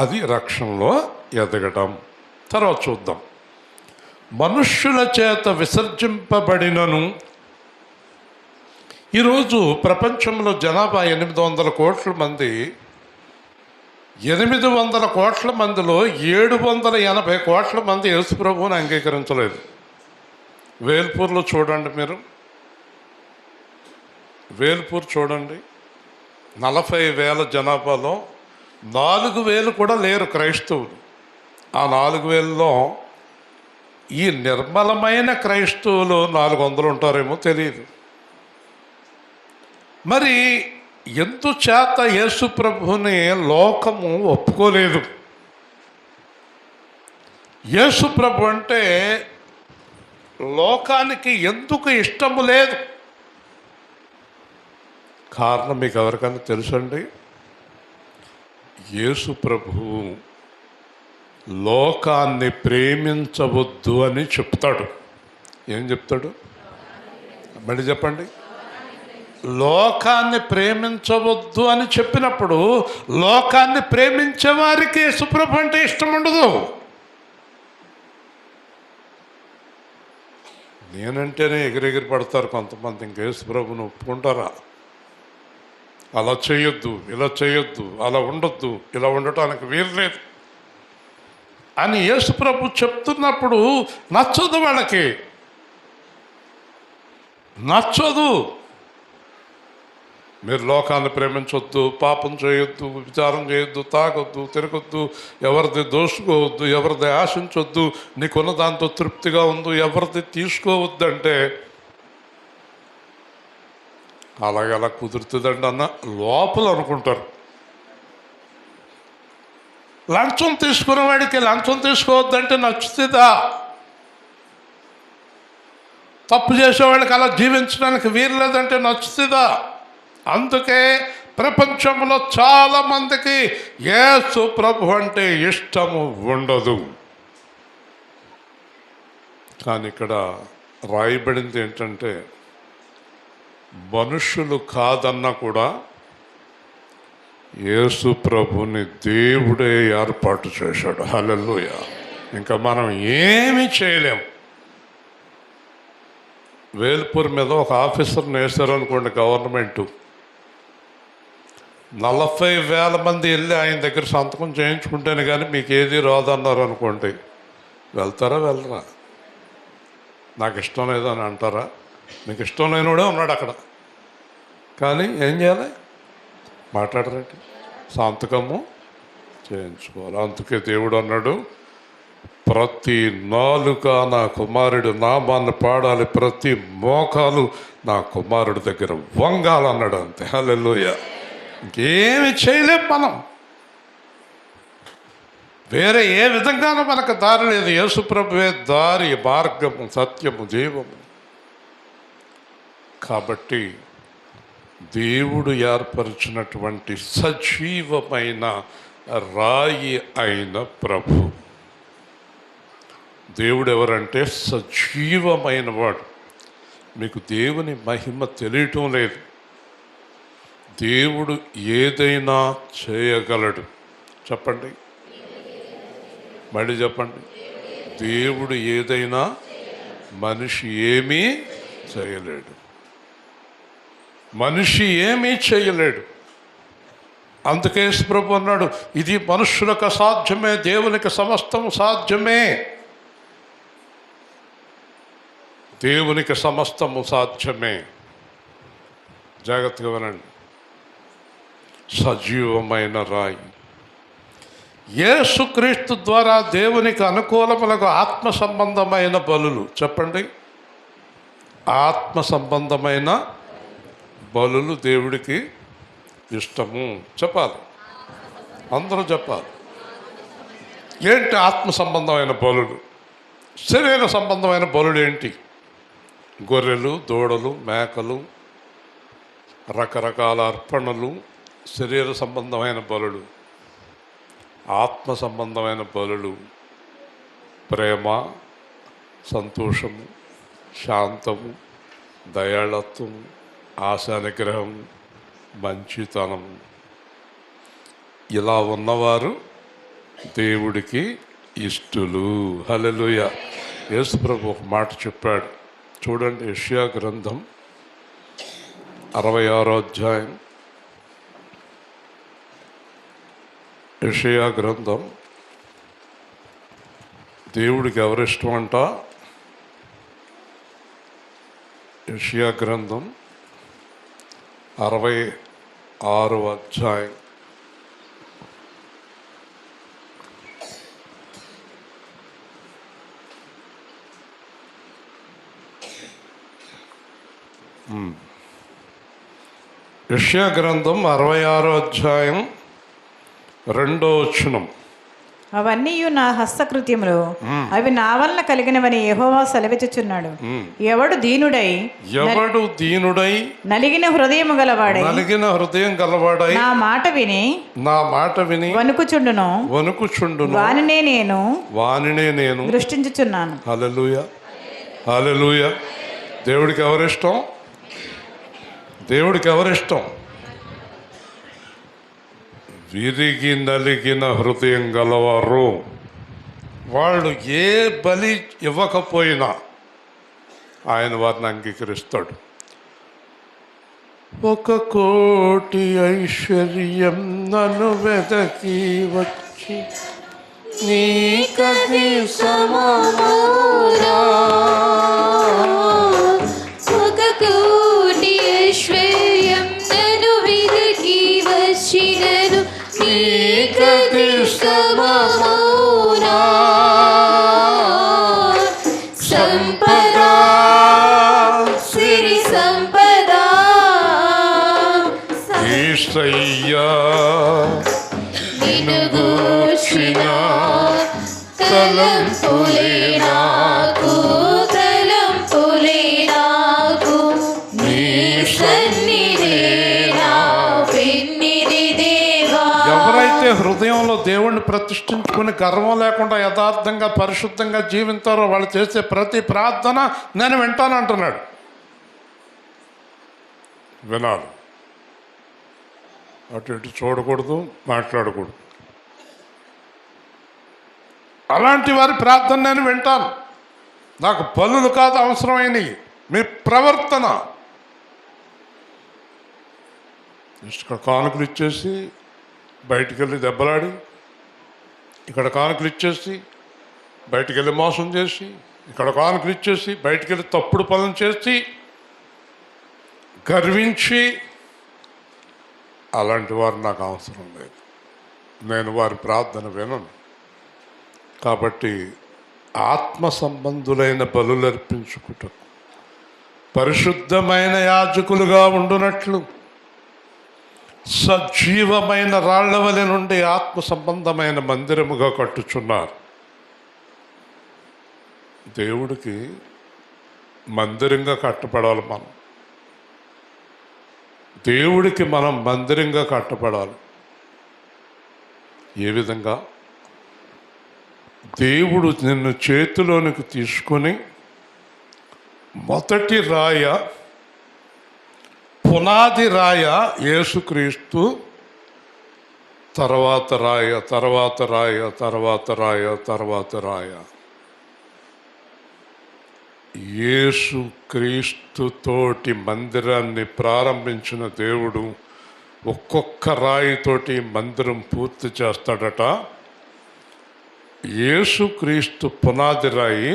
అది రక్షణలో ఎదగడం. తర్వాత చూద్దాం. మనుష్యుల చేత విసర్జింపబడినను. ఈరోజు ప్రపంచంలో జనాభా 800 కోట్ల మంది. 800 కోట్ల మందిలో 780 కోట్ల మంది యేసుప్రభువుని అంగీకరించలేదు. వేల్పూర్లో చూడండి, మీరు వేల్పూర్ చూడండి, 40,000 జనాభాలో 4,000 కూడా లేరు క్రైస్తవులు. ఆ 4,000లో ఈ నిర్మలమైన క్రైస్తవులు 400 ఉంటారేమో తెలియదు. మరి ఎందుచేత యేసు ప్రభువుని లోకము ఒప్పుకోలేదు? యేసు ప్రభు అంటే లోకానికి ఎందుకు ఇష్టము లేదు? కారణం మీకు ఎవరికైనా తెలుసండి? యేసు ప్రభువు లోకాన్ని ప్రేమించవద్దు అని చెప్తాడు. ఏం చెప్తాడు? మళ్ళీ చెప్పండి. లోకాన్ని ప్రేమించవద్దు అని చెప్పినప్పుడు లోకాన్ని ప్రేమించే వారికి యేసుప్రభు అంటే ఇష్టం ఉండదు. నేనంటేనే ఎగిరెగిరి పడతారు కొంతమంది. ఇంక యేసుప్రభుని ఒప్పుకుంటారా? అలా చేయొద్దు, ఇలా చేయొద్దు, అలా ఉండొద్దు, ఇలా ఉండటానికి వీలు లేదు అని యేసుప్రభు చెప్తున్నప్పుడు నచ్చదు వాళ్ళకి, నచ్చదు. మీరు లోకాన్ని ప్రేమించొద్దు, పాపం చేయొద్దు, విచారం చేయొద్దు, తాగొద్దు, తిరగొద్దు, ఎవరిది దోసుకోవద్దు, ఎవరిది ఆశించొద్దు, నీకున్న దాంతో తృప్తిగా ఉండు, ఎవరిది తీసుకోవద్దంటే అలాగలా కుదురుతుందండి అన్న లోపల అనుకుంటారు. లంచం తీసుకునేవాడికి లంచం తీసుకోవద్దంటే నచ్చుతుందా? తప్పు చేసేవాడికి అలా జీవించడానికి వీలు లేదంటే నచ్చుతుందా? అందుకే ప్రపంచంలో చాలామందికి యేసు ప్రభు అంటే ఇష్టము ఉండదు. కానీ ఇక్కడ రాయబడింది ఏంటంటే, మనుషులు కాదన్నా కూడా యేసు ప్రభుని దేవుడే ఏర్పాటు చేశాడు. హల్లెలూయా. ఇంకా మనం ఏమీ చేయలేం. వేల్పూర్ మీద ఒక ఆఫీసర్ని వేశారనుకోండి గవర్నమెంటు, 40,000 మంది వెళ్ళి ఆయన దగ్గర సంతకం చేయించుకుంటేనే కానీ మీకు ఏది రాదన్నారు అనుకోండి, వెళ్తారా వెళ్ళరా? నాకు ఇష్టం లేదని అంటారా? మీకు ఇష్టం లేనివాడే ఉన్నాడు అక్కడ, కానీ ఏం చేయాలి? మాట్లాడరండి, సంతకము చేయించుకోవాలి. అందుకే దేవుడు అన్నాడు, ప్రతి నాలుక నా కుమారుడు నామాన్ని పాడాలి, ప్రతి మోకాలు నా కుమారుడి దగ్గర వంగాలన్నాడు. అంతే. హల్లెలూయా. ఇంకేమి చేయలేం మనం. వేరే ఏ విధంగానూ మనకు దారి లేదు. యేసుప్రభువే దారి, మార్గము, సత్యము, జీవము. కాబట్టి దేవుడు ఏర్పరిచినటువంటి సజీవమైన రాయి అయిన ప్రభు. దేవుడు ఎవరంటే సజీవమైన వాడు. మీకు దేవుని మహిమ తెలియటం లేదు. దేవుడు ఏదైనా చేయగలడు. చెప్పండి, మళ్ళీ చెప్పండి. దేవుడు ఏదైనా, మనిషి ఏమీ చేయలేడు. మనిషి ఏమీ చేయలేడు. అందుకే ప్రభు అన్నాడు, ఇది మనుష్యులకు అసాధ్యమే, దేవునికి సమస్తము సాధ్యమే. దేవునికి సమస్తము సాధ్యమే. జాగ్రత్తగా వినండి. సజీవమైన రాయి యేసుక్రీస్తు ద్వారా దేవునికి అనుకూలములకు ఆత్మ సంబంధమైన బలులు. చెప్పండి, ఆత్మ సంబంధమైన బలులు దేవుడికి ఇష్టము. చెప్పాలి, అందరూ చెప్పాలి. ఏంటి ఆత్మ సంబంధమైన బలులు? శరీర సంబంధమైన బలులు ఏంటి? గొర్రెలు, దూడలు, మేకలు, రకరకాల అర్పణలు శరీర సంబంధమైన బలులు. ఆత్మ సంబంధమైన బలులు ప్రేమ, సంతోషము, శాంతము, దయాళత్వము, ఆశా నిగ్రహము, మంచితనము. ఇలా ఉన్నవారు దేవుడికి ఇష్టలు. హల్లెలూయా. యేసుప్రభు ఒక మాట చెప్పాడు, చూడండి. యెషయా గ్రంథం 66వ అధ్యాయం. యెషయా గ్రంథం. దేవుడికి ఎవరిష్టం అంట? యెషయా గ్రంథం 66వ అధ్యాయం. యెషయా గ్రంథం 66వ అధ్యాయం 2వ వచనం.
అవన్నీ నా హస్తకృత్యములు, అవి నా వలన కలిగినవని యెహోవా సెలవిచ్చుచున్నాడు. ఎవడు దీనుడై నలిగిన హృదయం గలవాడై నా మాట విని వణుకుచుండును వానినే నేను దృష్టించుచున్నాను.
హల్లెలూయా, హల్లెలూయా. దేవుడికి ఎవరిష్టం? దేవుడికి ఎవరిష్టం? విరిగి నలిగిన హృదయం గలవారు. వాళ్ళు ఏ బలి ఇవ్వకపోయినా ఆయన వారిని అంగీకరిస్తాడు. 1,000,000 ఐశ్వర్యం నన్ను వెదకి వచ్చి నీకది సమమురా.
1,000,000 ఐశ్వర్యం నన్ను వెదకి వచ్చినను నీకది సమమురా. సంపద, సిరి సంపద,
యేసయ్యా
నిన్ను గూర్చిన తలంపులే నాకు నీ సన్నిధే నా పెన్నిధి దేవా.
ఎవరైతే హృదయంలో దేవుణ్ణి ప్రతిష్ఠించుకుని గర్వం లేకుండా యథార్థంగా పరిశుద్ధంగా జీవించారో వాళ్ళు చేసే ప్రతి ప్రార్థన నేను వింటానంటున్నాడు. వినాలి. అటు ఇటు చూడకూడదు, మాట్లాడకూడదు. అలాంటి వారి ప్రార్థన నేను వింటాను. నాకు పనులు కాదు అవసరమైనవి, మీ ప్రవర్తన. ఇక్కడ కానుకలు ఇచ్చేసి బయటికి వెళ్ళి దెబ్బలాడి, ఇక్కడ కానుకలు ఇచ్చేసి బయటికి వెళ్ళి మోసం చేసి, ఇక్కడ కానుకలు ఇచ్చేసి బయటికి వెళ్ళి తప్పుడు పనులు చేసి గర్వించి, అలాంటి వారు నాకు అవసరం లేదు. నేను వారి ప్రార్థన వినను. కాబట్టి ఆత్మ సంబంధులైన బలులు అర్పించుకుంటారు, పరిశుద్ధమైన యాజకులుగా ఉండునట్లు సజీవమైన రాళ్ల వలె నుండి ఆత్మ సంబంధమైన మందిరముగా కట్టుచున్నారు. దేవుడికి మందిరంగా కట్టబడాలి. దేవుడికి మనం మందిరంగా కట్టబడాలి. ఏ విధంగా? దేవుడు నిన్ను చేతిలోనికి తీసుకొని మొదటి రాయ, పునాది రాయ యేసుక్రీస్తు, తర్వాత రాయ, తర్వాత రాయ, తర్వాత రాయ, తర్వాత రాయ. యేసుక్రీస్తుతోటి మందిరాన్ని ప్రారంభించిన దేవుడు ఒక్కొక్క రాయితోటి మందిరం పూర్తి చేస్తాడట. యేసుక్రీస్తు పునాది రాయి,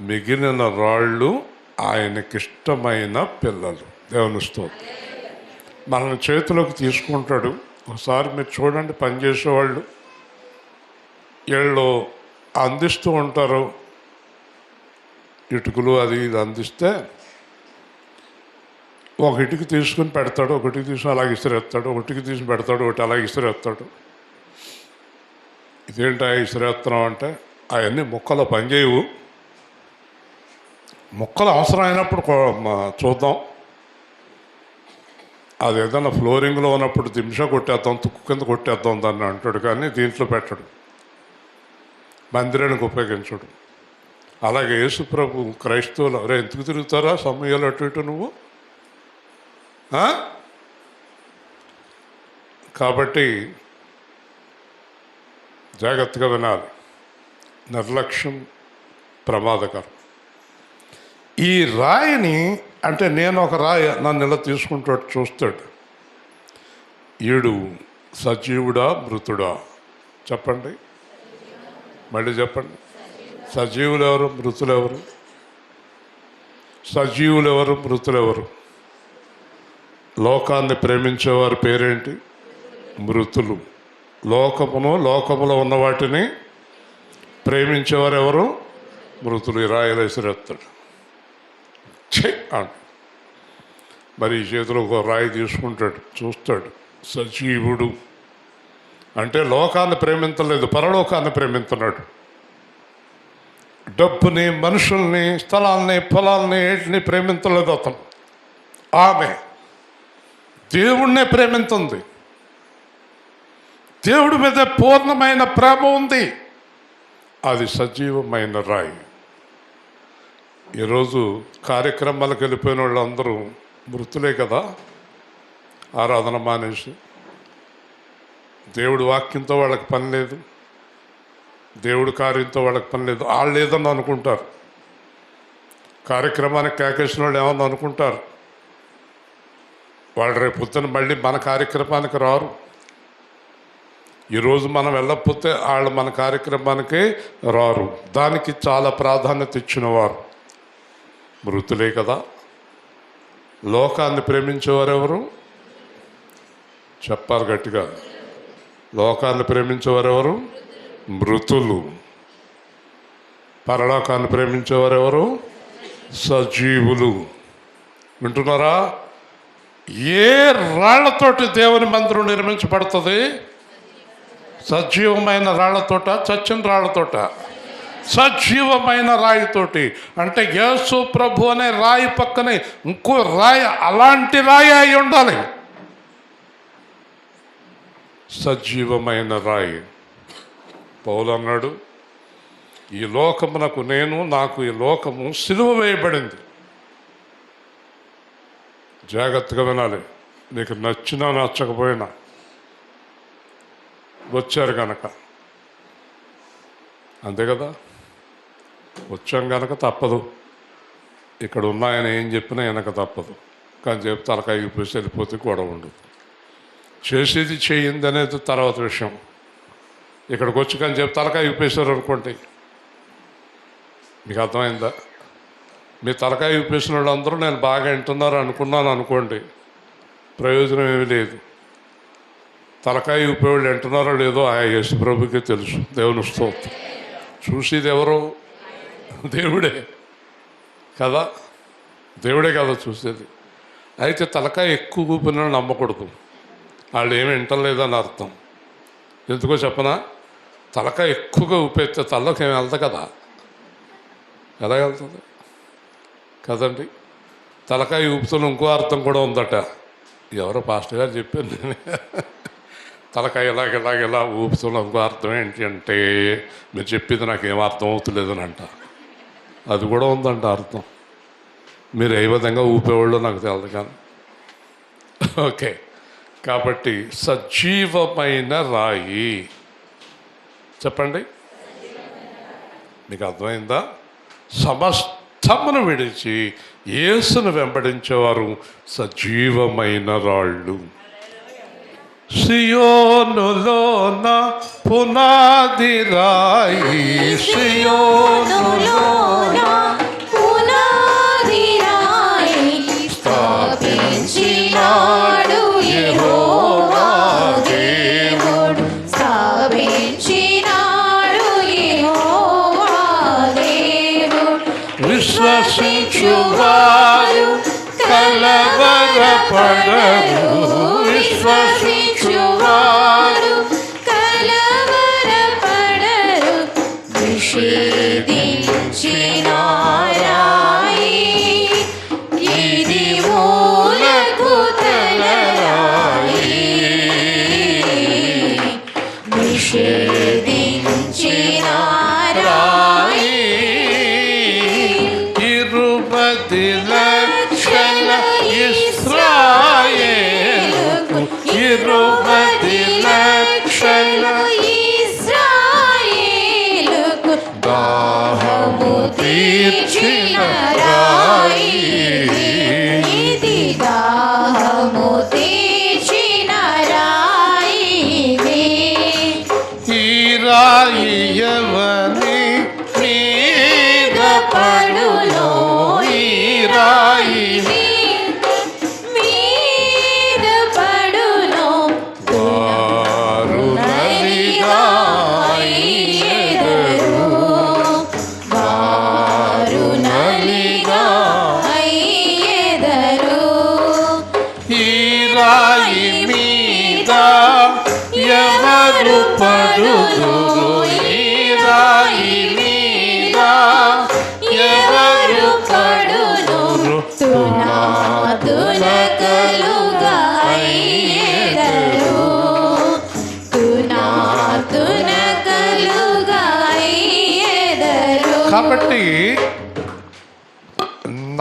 మిగిలిన రాళ్ళు ఆయనకిష్టమైన పిల్లలు. దేవుని స్తోత్రం. మనల్ని చేతిలోకి తీసుకుంటాడు. ఒకసారి మీరు చూడండి, పనిచేసేవాళ్ళు వీళ్ళు అందిస్తూ ఉంటారు, ఇటుకలు అది ఇది అందిస్తే ఒక ఇటుక తీసుకుని పెడతాడు, ఒకటికి తీసుకుని అలాగే ఇసిరేస్తాడు, ఒకటికి తీసి పెడతాడు, ఒకటి అలాగే ఇసిరేస్తాడు. ఇదేంటి ఇసిరేస్తున్నాం అంటే, అవన్నీ ముక్కలు పనిచేయవు, ముక్కలు అవసరం అయినప్పుడు చూద్దాం, అది ఏదైనా ఫ్లోరింగ్లో ఉన్నప్పుడు దింశ కొట్టేద్దాం, తుక్కు కింద కొట్టేద్దాం దాన్ని అంటాడు. కానీ దీంట్లో పెట్టడు, మందిరానికి ఉపయోగించడు. అలాగే యేసుప్రభు క్రైస్తవులు అరే ఎందుకు తిరుగుతారా సమయాలు అటు ఇటు నువ్వు? కాబట్టి జాగ్రత్తగా వినాలి. నిర్లక్ష్యం ప్రమాదకరం. ఈ రాయిని అంటే నేను ఒక రాయి, నన్ను ఇలా తీసుకుంటాడు, చూస్తాడు, ఈడు సజీవుడా మృతుడా? చెప్పండి, మళ్ళీ చెప్పండి. సజీవులు ఎవరు, మృతులు ఎవరు? సజీవులు ఎవరు, మృతులు ఎవరు? లోకాన్ని ప్రేమించేవారి పేరేంటి? మృతులు. లోకములో ఉన్న వాటిని ప్రేమించేవారు ఎవరు? మృతులు. ఈ రాయిలు విసిరేస్తాడు. అంట. మరి ఈ చేతిలో ఒక రాయి తీసుకుంటాడు, చూస్తాడు, సజీవుడు అంటే లోకాన్ని ప్రేమించలేదు, పరలోకాన్ని ప్రేమిస్తున్నాడు. డబ్బుని, మనుషుల్ని, స్థలాల్ని, పొలాల్ని, ఏటిని ప్రేమించలేదు అతను. ఆమె దేవుణ్ణే ప్రేమించింది. దేవుడి మీద పూర్ణమైన ప్రేమ ఉంది. అది సజీవమైన రాయి. ఈరోజు కార్యక్రమాలకు వెళ్ళిపోయిన వాళ్ళందరూ మృతులే కదా, ఆరాధన మానేసి. దేవుడి వాక్యంతో వాళ్ళకి పని లేదు, దేవుడి కార్యంతో వాళ్ళకి పని లేదు. వాళ్ళు ఏదన్నా అనుకుంటారు, కార్యక్రమానికి కేకేసిన వాళ్ళు ఏమన్నా అనుకుంటారు. వాళ్ళు రేపు పొద్దున మళ్ళీ మన కార్యక్రమానికి రారు. ఈరోజు మనం వెళ్ళకపోతే వాళ్ళు మన కార్యక్రమానికి రారు. దానికి చాలా ప్రాధాన్యత ఇచ్చినవారు మృతులే కదా. లోకాన్ని ప్రేమించేవారు ఎవరు? చెప్పారు గట్టిగా. లోకాన్ని ప్రేమించేవారు ఎవరు? మృతులు. పరలోకాన్ని ప్రేమించేవారు ఎవరు? సజీవులు. వింటున్నారా? ఏ రాళ్లతోటి దేవుని మందిరం నిర్మించబడుతుంది? సజీవమైన రాళ్లతోట, చచ్చిన రాళ్లతోట? సజీవమైన రాయితోటి. అంటే యేసు ప్రభు అనే రాయి పక్కనే ఇంకో రాయి, అలాంటి రాయి అయి ఉండాలి. సజీవమైన రాయి. పౌలు అన్నాడు, ఈ లోకమునకు నేను, నాకు ఈ లోకము సిలువ వేయబడింది. జాగ్రత్తగా వినాలి. నీకు నచ్చినా నచ్చకపోయినా వచ్చారు కనుక, అంతే కదా, వచ్చాం కనుక తప్పదు. ఇక్కడ ఉన్నాయని ఏం చెప్పినా వెనక తప్పదు. కానీ చెప్పి తలకాయ ఊపేసి వెళ్ళిపోతే గొడవ ఉండదు. చేసేది చేయింది అనేది తర్వాత విషయం. ఇక్కడికి వచ్చి కానీ చెప్పి తలకాయ ఊపేశారు అనుకోండి, మీకు అర్థమైందా? మీ తలకాయ ఊపేసిన వాళ్ళందరూ నేను బాగా వింటున్నారు అనుకున్నాను అనుకోండి, ప్రయోజనం ఏమీ లేదు. తలకాయ ఊపేవాళ్ళు వింటున్నారో లేదో ఆ యేసు ప్రభుకే తెలుసు. దేవుని స్తోత్రం. చూసేది ఎవరో? దేవుడే కదా, దేవుడే కదా చూసేది. అయితే తలకాయ ఎక్కువ ఊపిన నమ్మకూడదు. వాళ్ళు ఏమి వింటలేదని అర్థం. ఎందుకో చెప్పనా? తలకాయ ఎక్కువగా ఊపేస్తే తలలోకి ఏమి వెళ్తా కదా, ఎలా వెళ్తుంది కదండి? తలకాయ ఊపుతున్న ఇంకో అర్థం కూడా ఉందట. ఎవరో పాస్టర్ గారు చెప్పారు. నేను తలకాయ ఇలా ఊపుతున్న ఇంకో అర్థం ఏంటి అంటే, మీరు చెప్పింది నాకు ఏం అర్థం అవుతులేదని అంట. అది కూడా ఉందంట అర్థం. మీరు ఏ విధంగా ఊపేవాళ్ళు నాకు తెలియదు కానీ. ఓకే, కాబట్టి సజీవమైన రాయి చెప్పండి. మీకు అర్థమైందా? సమస్తమును విడిచి యేసును వెంబడించేవారు సజీవమైన రాళ్ళు. సియోనులోన పునాది రాయి, సియోనులోన
పునాది రాయి స్థాపించినాడు యెహోవా దేవుడు, స్థాపించినాడు యెహోవా దేవుడు.
విశ్వసించువారు కలవరపడరు,
విశ్వసించువారు కలవరపడరు. నిషేధించిన రాయి ఇది మూలకు తలరాయి, నిషేధించిన రాయి
20 లక్షల ఇశ్రాయేలుకు, 20 లక్షల
ఇశ్రాయేలుకు
దాహము తీర్చిన రాయి.
ఇది దాహము తీర్చిన రాయి.
ఈ రాయి ఎవని మీద పడునో, ఈ రాయి
మీద పడును
వారు నలిగా అయ్యెదరు,
వారు నలిగా అయ్యెదరు.
ఈ రాయి మీద ఎవరు పడుదురు, ఈ రాయి మీద ఎవరు పడుదురు,
తునకలుగా అయ్యెదరు, తునకలుగా అయ్యెదరు.
కాబట్టి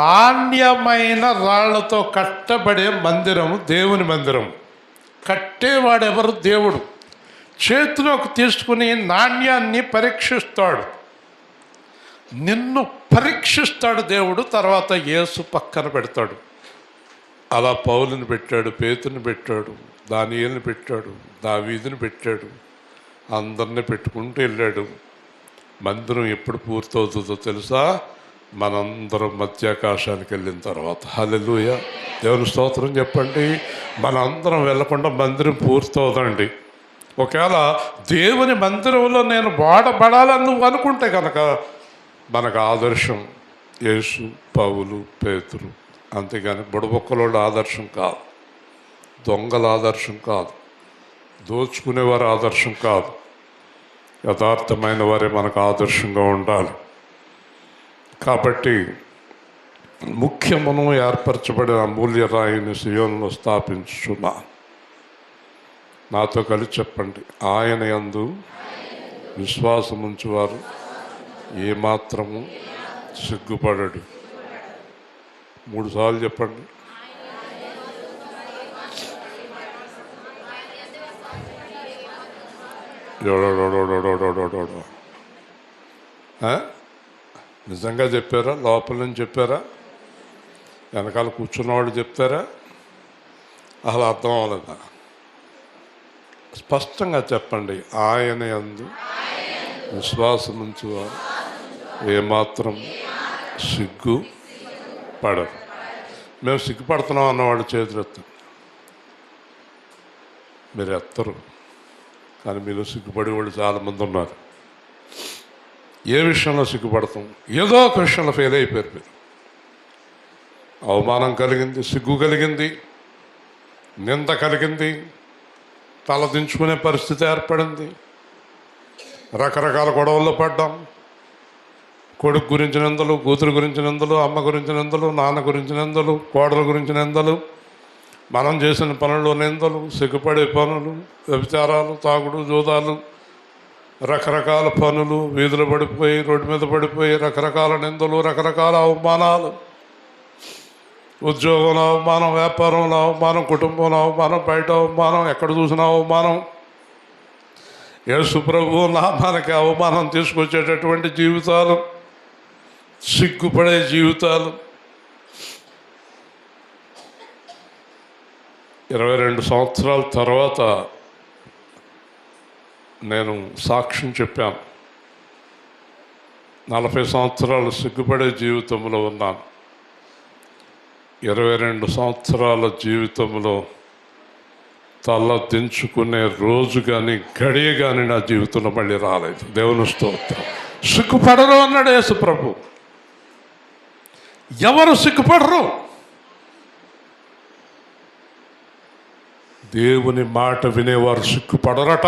నాణ్యమైన రాళ్లతో కట్టబడే మందిరము దేవుని మందిరం. కట్టేవాడెవరు? దేవుడు. చేతిలోకి తీసుకుని నాణ్యాన్ని పరీక్షిస్తాడు, నిన్ను పరీక్షిస్తాడు దేవుడు. తర్వాత యేసు పక్కన పెడతాడు. అలా పౌలుని పెట్టాడు, పేతుని పెట్టాడు, దానియేలుని పెట్టాడు, దావీదుని పెట్టాడు, అందరినీ పెట్టుకుంటూ వెళ్ళాడు. మందిరం ఎప్పుడు పూర్తవుతుందో తెలుసా? మనందరం మధ్యాకాశానికి వెళ్ళిన తర్వాత. హల్లెలూయా, దేవుని స్తోత్రం చెప్పండి. మనందరం వెళ్ళకుండా మందిరం పూర్తవుదండి. ఒకవేళ దేవుని మందిరంలో నేను వాడబడాలని నువ్వు అనుకుంటే కనుక మనకు ఆదర్శం యేసు, పౌలు, పేతురు. అంతేగాని బుడబొక్కలోళ్ళ ఆదర్శం కాదు, దొంగల ఆదర్శం కాదు, దోచుకునేవారి ఆదర్శం కాదు. యథార్థమైన వారే మనకు ఆదర్శంగా ఉండాలి. కాబట్టి ముఖ్యమును ఏర్పరచబడిన అమూల్య రాయిని సియోనులో స్థాపించుచున్నా. నాతో కలిసి చెప్పండి. ఆయన యందు విశ్వాసముంచువారు ఏమాత్రము సిగ్గుపడడు. 3 సార్లు చెప్పండి. ఎవడోడోడోడోడోడోడోడో. ఆ? నిజంగా చెప్పారా? లోపల నుంచి చెప్పారా? వెనకాల కూర్చున్న వాళ్ళు చెప్తారా? అసలు అర్థం అవ్వలేదా? స్పష్టంగా చెప్పండి. ఆయన యందు విశ్వాసం ఉంచువారు ఏమాత్రం సిగ్గు పడరు. మేము సిగ్గుపడుతున్నాం అన్నవాళ్ళు చేతులెత్తు. మీరు ఎత్తరు, కానీ మీరు సిగ్గుపడే వాళ్ళు చాలామంది ఉన్నారు. ఏ విషయంలో సిగ్గుపడతాం? ఏదో ఒక విషయంలో ఫెయిల్ అయిపోయారు మీరు. అవమానం కలిగింది, సిగ్గు కలిగింది, నింద కలిగింది, తలదించుకునే పరిస్థితి ఏర్పడింది. రకరకాల గొడవల్లో పడ్డాం. కొడుకు గురించి నిందలు, కూతురు గురించి నిందలు, అమ్మ గురించి నిందలు, నాన్న గురించి నిందలు, కోడల గురించి నిందలు, మనం చేసిన పనుల్లో నిందలు, సిగ్గుపడే పనులు, వ్యభిచారాలు, తాగుడు, జూదాలు, రకరకాల పనులు, వీధులు పడిపోయి, రోడ్డు మీద పడిపోయి, రకరకాల నిందలు, రకరకాల అవమానాలు, ఉద్యోగంలో అవమానం, వ్యాపారంలో అవమానం, కుటుంబంలో అవమానం, బయట అవమానం, ఎక్కడ చూసినా అవమానం. యేసు ప్రభువు నామానికి అవమానం తీసుకొచ్చేటటువంటి జీవితాలు, సిగ్గుపడే జీవితాలు. 22 సంవత్సరాల తర్వాత నేను సాక్ష్యం చెప్పాను. 40 సంవత్సరాలు సిగ్గుపడే జీవితంలో ఉన్నాను. 22 సంవత్సరాల జీవితంలో తల దించుకునే రోజు కానీ గడియ కానీ నా జీవితంలో మళ్ళీ రాలేదు. దేవుని స్తోత్రం. సిగ్గుపడరు అన్నాడు యేసు ప్రభు. ఎవరు సిగ్గుపడరు? దేవుని మాట వినేవారు సిగ్గుపడరట.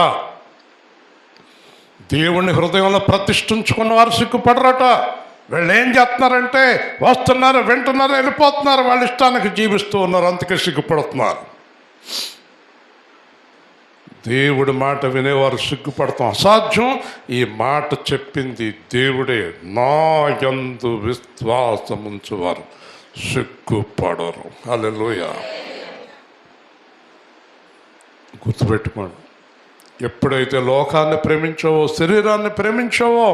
దేవుని హృదయంలో ప్రతిష్ఠించుకున్న వారు సిగ్గుపడరట. వీళ్ళు ఏం చేస్తున్నారంటే వస్తున్నారు, వింటున్నారు, వెళ్ళిపోతున్నారు, వాళ్ళ ఇష్టానికి జీవిస్తూ ఉన్నారు, అందుకే సిగ్గుపడుతున్నారు. దేవుడి మాట వినేవారు సిగ్గుపడతాం అసాధ్యం. ఈ మాట చెప్పింది దేవుడే. నా యందు విశ్వాసముంచువారు సిగ్గుపడరు. హల్లెలూయా. గుర్తుపెట్టుకోండి, ఎప్పుడైతే లోకాన్ని ప్రేమించావో, శరీరాన్ని ప్రేమించావో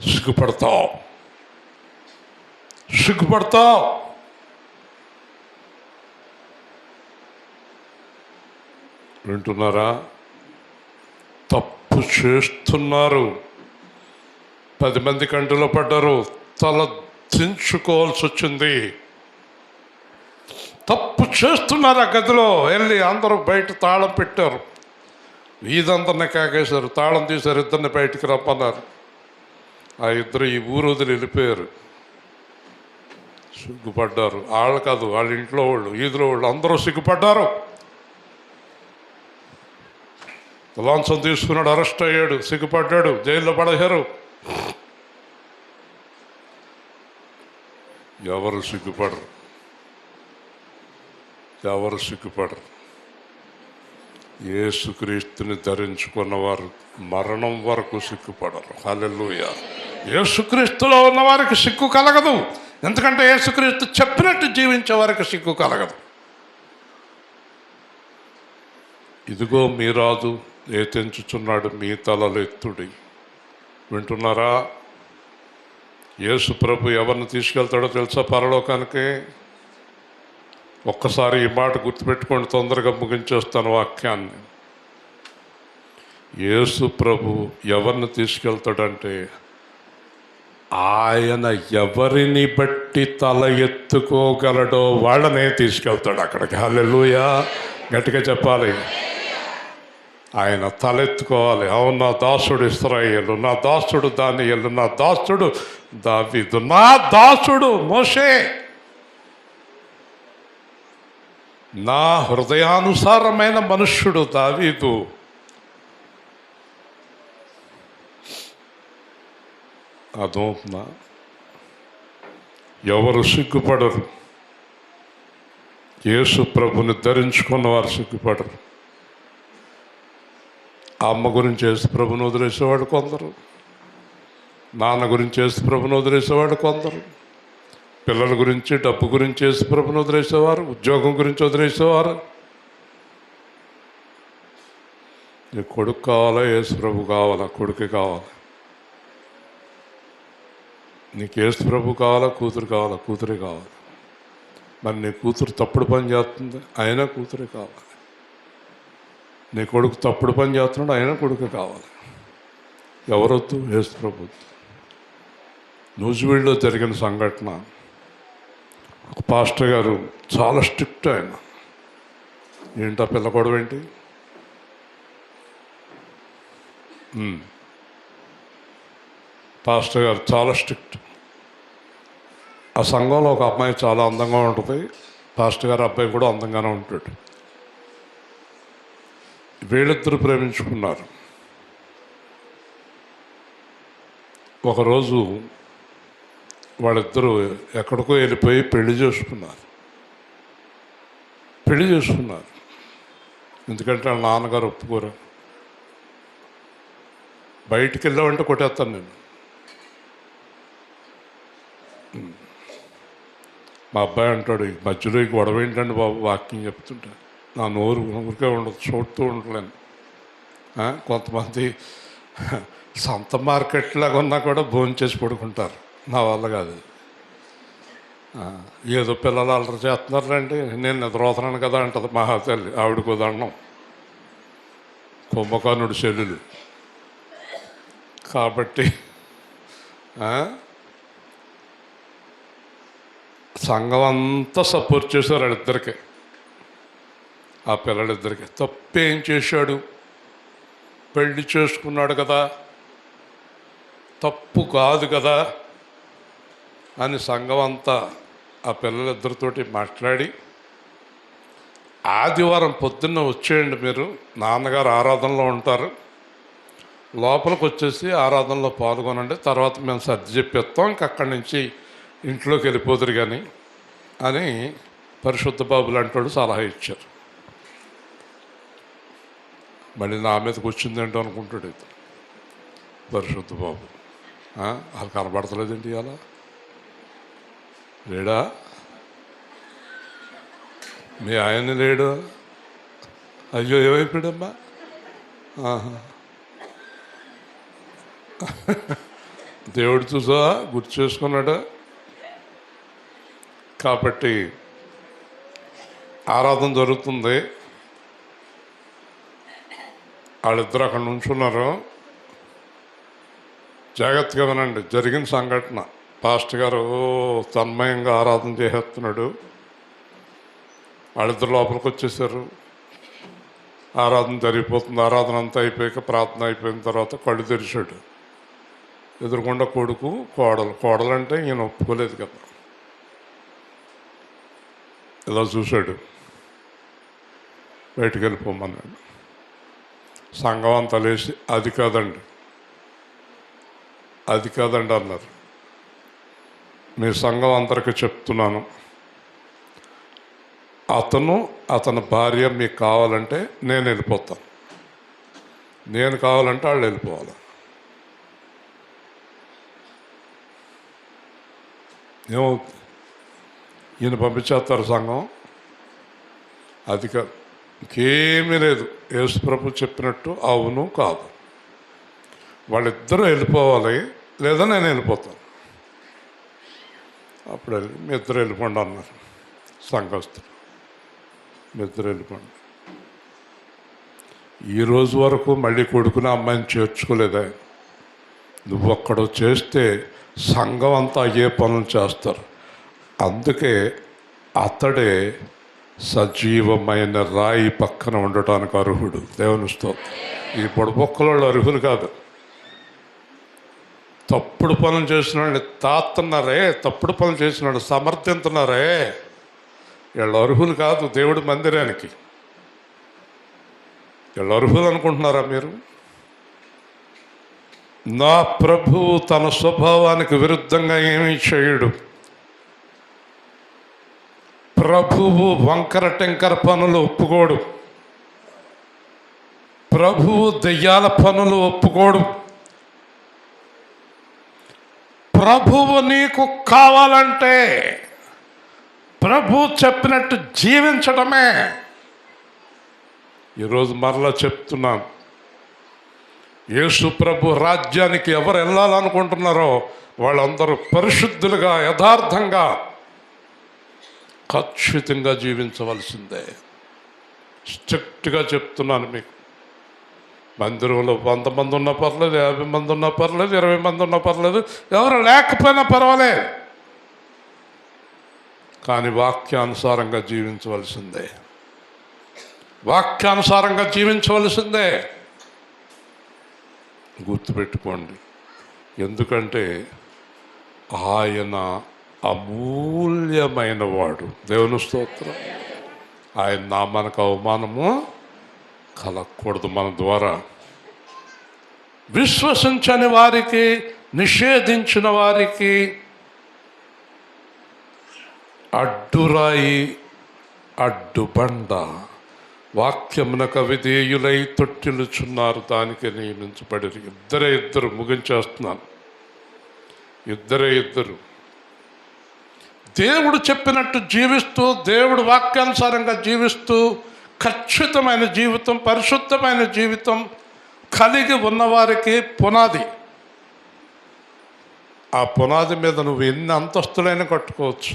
సిగ్గుపడతావు. సిగ్గుపడతావు. వింటున్నారా? తప్పు చేస్తున్నారు. 10 మంది కంటిలో పడ్డారు, తల దించుకోవాల్సి వచ్చింది. తప్పు చేస్తున్నారు. ఆ గదిలో వెళ్ళి అందరూ బయట తాళం పెట్టారు, వీధందరిని కాకేశారు, తాళం తీశారు, ఇద్దరిని బయటికి రమ్మన్నారు. ఆ ఇద్దరు ఈ ఊరు వదిలి వెళ్ళిపోయారు. సిగ్గుపడ్డారు. వాళ్ళు కాదు, వాళ్ళ ఇంట్లో వాళ్ళు, వీధిలో వాళ్ళు అందరూ సిగ్గుపడ్డారు. లంచం తీసుకున్నాడు, అరెస్ట్ అయ్యాడు, సిగ్గుపడ్డాడు, జైల్లో పడేశారు. ఎవరు సిగ్గుపడరు? ఎవరు సిగ్గుపడరు? యేసుక్రీస్తుని ధరించుకున్నవారు మరణం వరకు సిగ్గుపడరు. హల్లెలూయా. యేసుక్రీస్తులో ఉన్నవారికి సిగ్గు కలగదు. ఎందుకంటే యేసుక్రీస్తు చెప్పినట్టు జీవించే వారికి సిగ్గు కలగదు. ఇదిగో మీ రాజు ఏతెంచుచున్నాడు, మీ తలలు ఎత్తుడి. వింటున్నారా? యేసు ప్రభు ఎవరిని తీసుకెళ్తాడో తెలుసా పరలోకానికి? ఒక్కసారి ఈ మాట గుర్తుపెట్టుకోండి, తొందరగా ముగించేస్తాను వాక్యాన్ని. యేసు ప్రభు ఎవరిని తీసుకెళ్తాడంటే, ఆయన ఎవరిని బట్టి తల ఎత్తుకోగలడో వాళ్ళనే తీసుకెళ్తాడు అక్కడికి. హల్లెలూయా. గట్టిగా చెప్పాలి. ఆయన తలెత్తుకోవాలి. అవును, నా దాసుడు ఇశ్రాయేలు, నా దాసుడు దానియేలు, నా దాసుడు దావీదు, నా దాసుడు మోషే, నా హృదయానుసారమైన మనుష్యుడు దావీదు. అదోనా? ఎవరు సిగ్గుపడరు? యేసు ప్రభుని ధరించుకున్న వారు సిగ్గుపడరు. అమ్మ గురించి యేసు ప్రభుని వదిలేసేవాడు కొందరు, నాన్న గురించి యేసు ప్రభుని వదిలేసేవాడు కొందరు, పిల్లల గురించి, డబ్బు గురించి యేసు ప్రభుని వదిలేసేవారు, ఉద్యోగం గురించి వదిలేసేవారు. నీ కొడుకు కావాలా, యేసు ప్రభు కావాలా? కొడుకే కావాలి. నీకు యేసు ప్రభు కావాలా, కూతురు కావాలా? కూతురే కావాలి. మరి నీ కూతురు తప్పుడు పని చేస్తుంది, అయినా కూతురే కావాలి. నీ కొడుకు తప్పుడు పని చేస్తున్నాడు, అయినా కొడుకే కావాలి. ఎవరొద్దు? యేసు ప్రభు. నూజివీడులో జరిగిన సంఘటన, ఒక పాస్టర్ గారు చాలా స్ట్రిక్ట్. ఆయన ఏంటా పిల్ల గొడవ ఏంటి? పాస్టర్ గారు చాలా స్ట్రిక్ట్. ఆ సంఘంలో ఒక అమ్మాయి చాలా అందంగా ఉంటుంది, పాస్టర్ గారు అబ్బాయి కూడా అందంగానే ఉంటాడు. వీళ్ళిద్దరూ ప్రేమించుకున్నారు. ఒకరోజు వాళ్ళిద్దరూ ఎక్కడికో వెళ్ళిపోయి పెళ్లి చేసుకున్నారు. ఎందుకంటే వాళ్ళ నాన్నగారు ఒప్పుకోరు. బయటికి వెళ్ళామంటే కొట్టేస్తాను నేను. మా అబ్బాయి అంటాడు, ఈ మధ్యలో ఈ గొడవ ఏంటండి బాబు, వాక్యం చెప్తుంటే నా నోరు ఊరికే ఉండదు, చూడుతూ ఉండలేను. కొంతమంది సంత మార్కెట్ లాగా ఉన్నా కూడా భోంచేసి పడుకుంటారు, నా వల్ల కాదు. ఏదో పిల్లలు అల్లరి చేస్తున్నారండి, నేను నిద్రపోతున్నాను కదా అంటది మహాతల్లి. ఆవిడకు దండం, కుంభకర్ణుడు చెల్లెలు కాబట్టి. సంఘం అంతా సపోర్ట్ చేశారు వాళ్ళిద్దరికి, ఆ పిల్లలిద్దరికి. తప్పేం చేశాడు? పెళ్లి చేసుకున్నాడు కదా, తప్పు కాదు కదా అని సంఘం అంతా ఆ పిల్లలిద్దరితోటి మాట్లాడి, ఆదివారం పొద్దున్న వచ్చేయండి మీరు, నాన్నగారు ఆరాధనలో ఉంటారు, లోపలికి వచ్చేసి ఆరాధనలో పాల్గొనండి, తర్వాత మేము సర్ది చెప్పేస్తాం, ఇంక అక్కడి నుంచి ఇంట్లోకి వెళ్ళిపోదురు కానీ అని పరిశుద్ధ బాబు లాంటి సలహా ఇచ్చారు. మళ్ళీ నా మీదకి వచ్చిందేంటో అనుకుంటాడు ఇది పరిశుద్ధ బాబు. వాళ్ళు కనబడతలేదేంటి అలా? లేడా? మీ ఆయన లేడు? అయ్యో ఏమైపోయాడమ్మా? దేవుడు చూసా గుర్తు చేసుకున్నాడా? కాబట్టి ఆరాధన జరుగుతుంది, వాళ్ళిద్దరు అక్కడ నుంచున్నారు. జాగ్రత్తగా వినండి జరిగిన సంఘటన. పాస్టర్ గారు తన్మయంగా ఆరాధన చేసేస్తున్నాడు, వాళ్ళిద్దరు లోపలికి వచ్చేసారు. ఆరాధన జరిగిపోతుంది. ఆరాధన అంతా అయిపోయాక, ప్రార్థన అయిపోయిన తర్వాత కళ్ళు తెరిచాడు. ఎదురుకుండా కొడుకు, కోడలు అంటే ఈయన ఒప్పుకోలేదు కదా. ఇలా చూశాడు, బయటికి వెళ్ళిపోమన్నాడు. సంఘం అంతా లేచి అది కాదండి అన్నారు. మీ సంఘం అందరికీ చెప్తున్నాను, అతని భార్య మీకు కావాలంటే నేను వెళ్ళిపోతాను, నేను కావాలంటే వాళ్ళు వెళ్ళిపోవాలి. ఏమవుతుంది? ఈయన పంపించేస్తారు సంఘం. అది కాదు, ఇంకేమీ లేదు. యేసు ప్రభు చెప్పినట్టు అవును కాదు, వాళ్ళిద్దరూ వెళ్ళిపోవాలి, లేదా నేను వెళ్ళిపోతాను. అప్పుడు వెళ్ళి మీ ఇద్దరు వెళ్ళిపోండి అన్నారు సంఘస్థులు. మీ ఇద్దరు వెళ్ళిపోండి. ఈరోజు వరకు మళ్ళీ కొడుకుని అమ్మాయిని చేర్చుకోలేదా? నువ్వు అక్కడ చేస్తే సంఘం అంతా అయ్యే పనులు చేస్తారు. అందుకే అతడే సజీవమైన రాయి పక్కన ఉండటానికి అర్హుడు. దేవుని స్తోత్రం. ఈ పొడబొక్కలలో అర్హులు కాదు. తప్పుడు పనులు చేసిన వాళ్ళని తాతున్నారే, తప్పుడు పనులు చేసిన వాళ్ళు సమర్థిస్తున్నారే, వీళ్ళు అర్హులు కాదు దేవుడి మందిరానికి. వీళ్ళు అర్హులు అనుకుంటున్నారా మీరు? నా ప్రభువు తన స్వభావానికి విరుద్ధంగా ఏమీ చేయడు. ప్రభువు వంకర టెంకర పనులు ఒప్పుకోడు. ప్రభువు దెయ్యాల పనులు ఒప్పుకోడు. ప్రభువు నీకు కావాలంటే ప్రభు చెప్పినట్టు జీవించడమే. ఈరోజు మరలా చెప్తున్నాను, యేసు ప్రభు రాజ్యానికి ఎవరు వెళ్ళాలనుకుంటున్నారో వాళ్ళందరూ పరిశుద్ధులుగా, యథార్థంగా, ఖచ్చితంగా జీవించవలసిందే. స్ట్రిక్ట్గా చెప్తున్నాను మీకు. మందిరంలో 100 మంది ఉన్నా పర్లేదు, 50 మంది ఉన్నా పర్లేదు, 20 మంది ఉన్నా పర్లేదు, ఎవరు లేకపోయినా పర్వాలేదు, కానీ వాక్యానుసారంగా జీవించవలసిందే. వాక్యానుసారంగా జీవించవలసిందే. గుర్తుపెట్టుకోండి. ఎందుకంటే ఆయన అమూల్యమైన వాడు. దేవుని స్తోత్రం. ఆయన నామానికి అవమానము కలగకూడదు మన ద్వారా. విశ్వసించని వారికి, నిషేధించిన వారికి అడ్డురాయి, అడ్డుబండ, వాక్యమునకు విధేయులై తొట్టిల్లుచున్నారు, దానికి నియమించబడి. ఇద్దరు ముగించేస్తున్నాను. ఇద్దరు దేవుడు చెప్పినట్టు జీవిస్తూ, దేవుడు వాక్యానుసారంగా జీవిస్తూ, ఖచ్చితమైన జీవితం, పరిశుద్ధమైన జీవితం కలిగి ఉన్నవారికి పునాది. ఆ పునాది మీద నువ్వు ఎన్ని అంతస్తులైనా కట్టుకోవచ్చు.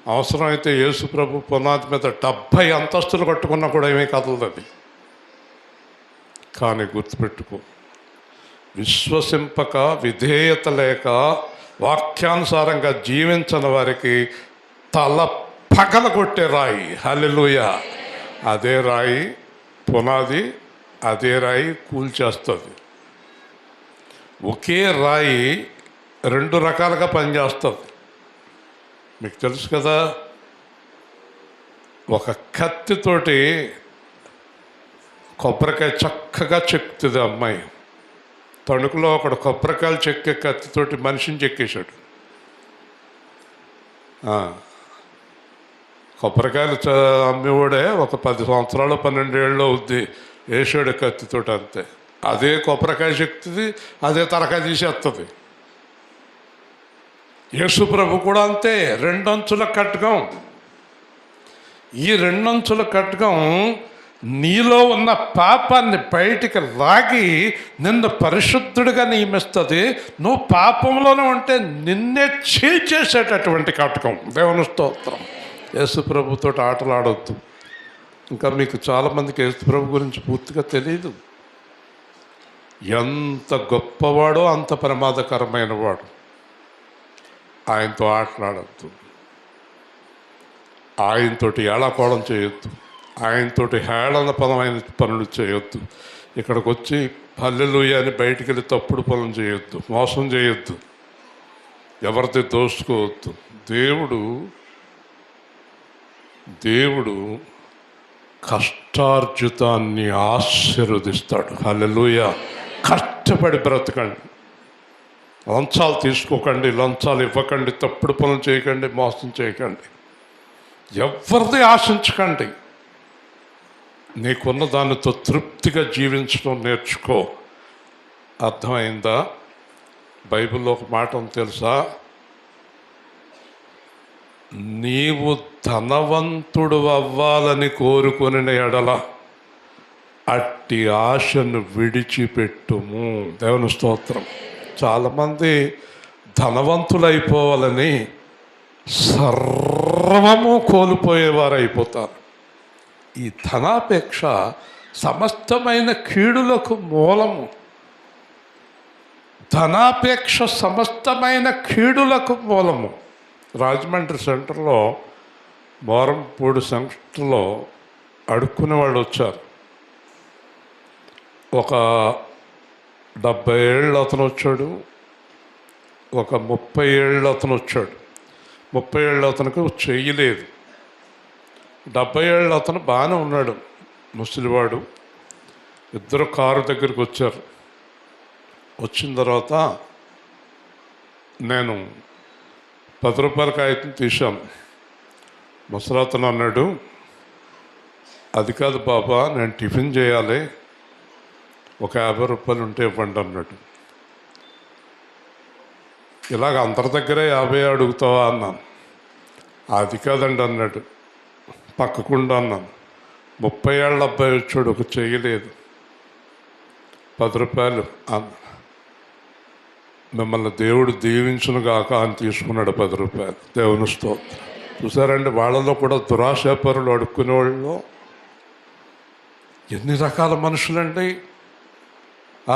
అవసరమైతే యేసు ప్రభు పునాది మీద 70 అంతస్తులు కట్టుకున్నా కూడా ఏమీ కదలదు అది. కానీ గుర్తుపెట్టుకో, విశ్వసింపక, విధేయత లేక, వాక్యానుసారంగా జీవించని వారికి తల పగలగొట్టే రాయి, హల్లెలూయా, అదే రాయి పునాది, అదే రాయి కూల్చేస్తుంది. ఒకే రాయి 2 రకాలుగా పనిచేస్తుంది. మీకు తెలుసు కదా, ఒక కత్తితోటి కొబ్బరికాయ చక్కగా చెక్కుతుంది అమ్మాయి. తణుకులో ఒకడు కొబ్బరికాయలు చెక్కే కత్తితోటి మనిషిని చెక్కేశాడు. కొబ్బరికాయలు అమ్మేవాడే ఒక 10 సంవత్సరాలు 12 ఏళ్ళు అవుద్ది, వేసాడు కత్తితోటి అంతే. అదే కొబ్బరికాయ చెక్కుతుంది, అదే తలకాయ తీసేస్తుంది. యేసు ప్రభు కూడా అంతే. 2 అంచుల ఖడ్గం. ఈ 2 అంచుల ఖడ్గం నీలో ఉన్న పాపాన్ని బయటికి లాగి నిన్ను పరిశుద్ధుడిగా నియమిస్తుంది. నువ్వు పాపంలోనే ఉంటే నిన్నే చీల్చేసేటటువంటి ఖడ్గం. దేవుని స్తోత్రం. యేసు ప్రభుతో ఆటలు ఆడొద్దు. ఇంకా మీకు చాలామందికి యేసు ప్రభు గురించి పూర్తిగా తెలియదు. ఎంత గొప్పవాడో అంత ప్రమాదకరమైన వాడు. ఆయనతో ఆటలాడద్దు, ఆయనతోటి ఏళాకోళం చేయొద్దు, ఆయనతోటి హేళనపరమైన పనులు చేయొద్దు. ఇక్కడికి వచ్చి హల్లెలూయా అని బయటికి వెళ్ళి తప్పుడు పనులు చేయొద్దు, మోసం చేయొద్దు, ఎవరితో దోసుకోవద్దు. దేవుడు కష్టార్జితాన్ని ఆశీర్వదిస్తాడు. హల్లెలూయా. కష్టపడి బ్రతకండి, లంచాలు తీసుకోకండి, లంచాలు ఇవ్వకండి, తప్పుడు పనులు చేయకండి, మోసం చేయకండి, ఎవరిది ఆశించకండి. నీకున్న దానితో తృప్తిగా జీవించడం నేర్చుకో. అర్థమైందా? బైబిల్లో ఒక మాట ఉంది తెలుసా? నీవు ధనవంతుడు అవ్వాలని కోరుకుని ఎడల అట్టి ఆశను విడిచిపెట్టుము. దేవుని స్తోత్రం. చాలామంది ధనవంతులైపోవాలని సర్వము కోల్పోయేవారు అయిపోతారు. ఈ ధనాపేక్ష సమస్తమైన కీడులకు మూలము. ధనాపేక్ష సమస్తమైన కీడులకు మూలము. రాజమండ్రి సెంటర్లో, మోరంపూడి సెంటర్లో అడుక్కునే వాళ్ళు వచ్చారు. ఒక 70 ఏళ్ళు అతను వచ్చాడు, ఒక 30 ఏళ్ళు అతను వచ్చాడు. 30 ఏళ్ళు అతనికి చెయ్యలేదు. 70 ఏళ్ళు అతను బాగానే ఉన్నాడు, ముసలివాడు. ఇద్దరు కారు దగ్గరికి వచ్చారు. వచ్చిన తర్వాత నేను 10 రూపాయల కాగితం తీశాను. ముసలతను అన్నాడు, అది కాదు బాబా, నేను టిఫిన్ చేయాలి, ఒక 50 రూపాయలు ఉంటే ఇవ్వండి అన్నాడు. ఇలాగ అందరి దగ్గరే 50 అడుగుతావా అన్నాను. అది కాదండి అన్నాడు. పక్కకుండా అన్నాను. 30 ఏళ్ళ అబ్బాయి వచ్చాడు, ఒక చేయలేదు. రూపాయలు మిమ్మల్ని దేవుడు దీవించును గాక అని తీసుకున్నాడు 10 రూపాయలు. దేవుని స్తోత్రం. చూసారండి, వాళ్ళలో కూడా దురాశాపరులు అడుక్కునే వాళ్ళు ఎన్ని రకాల మనుషులండి.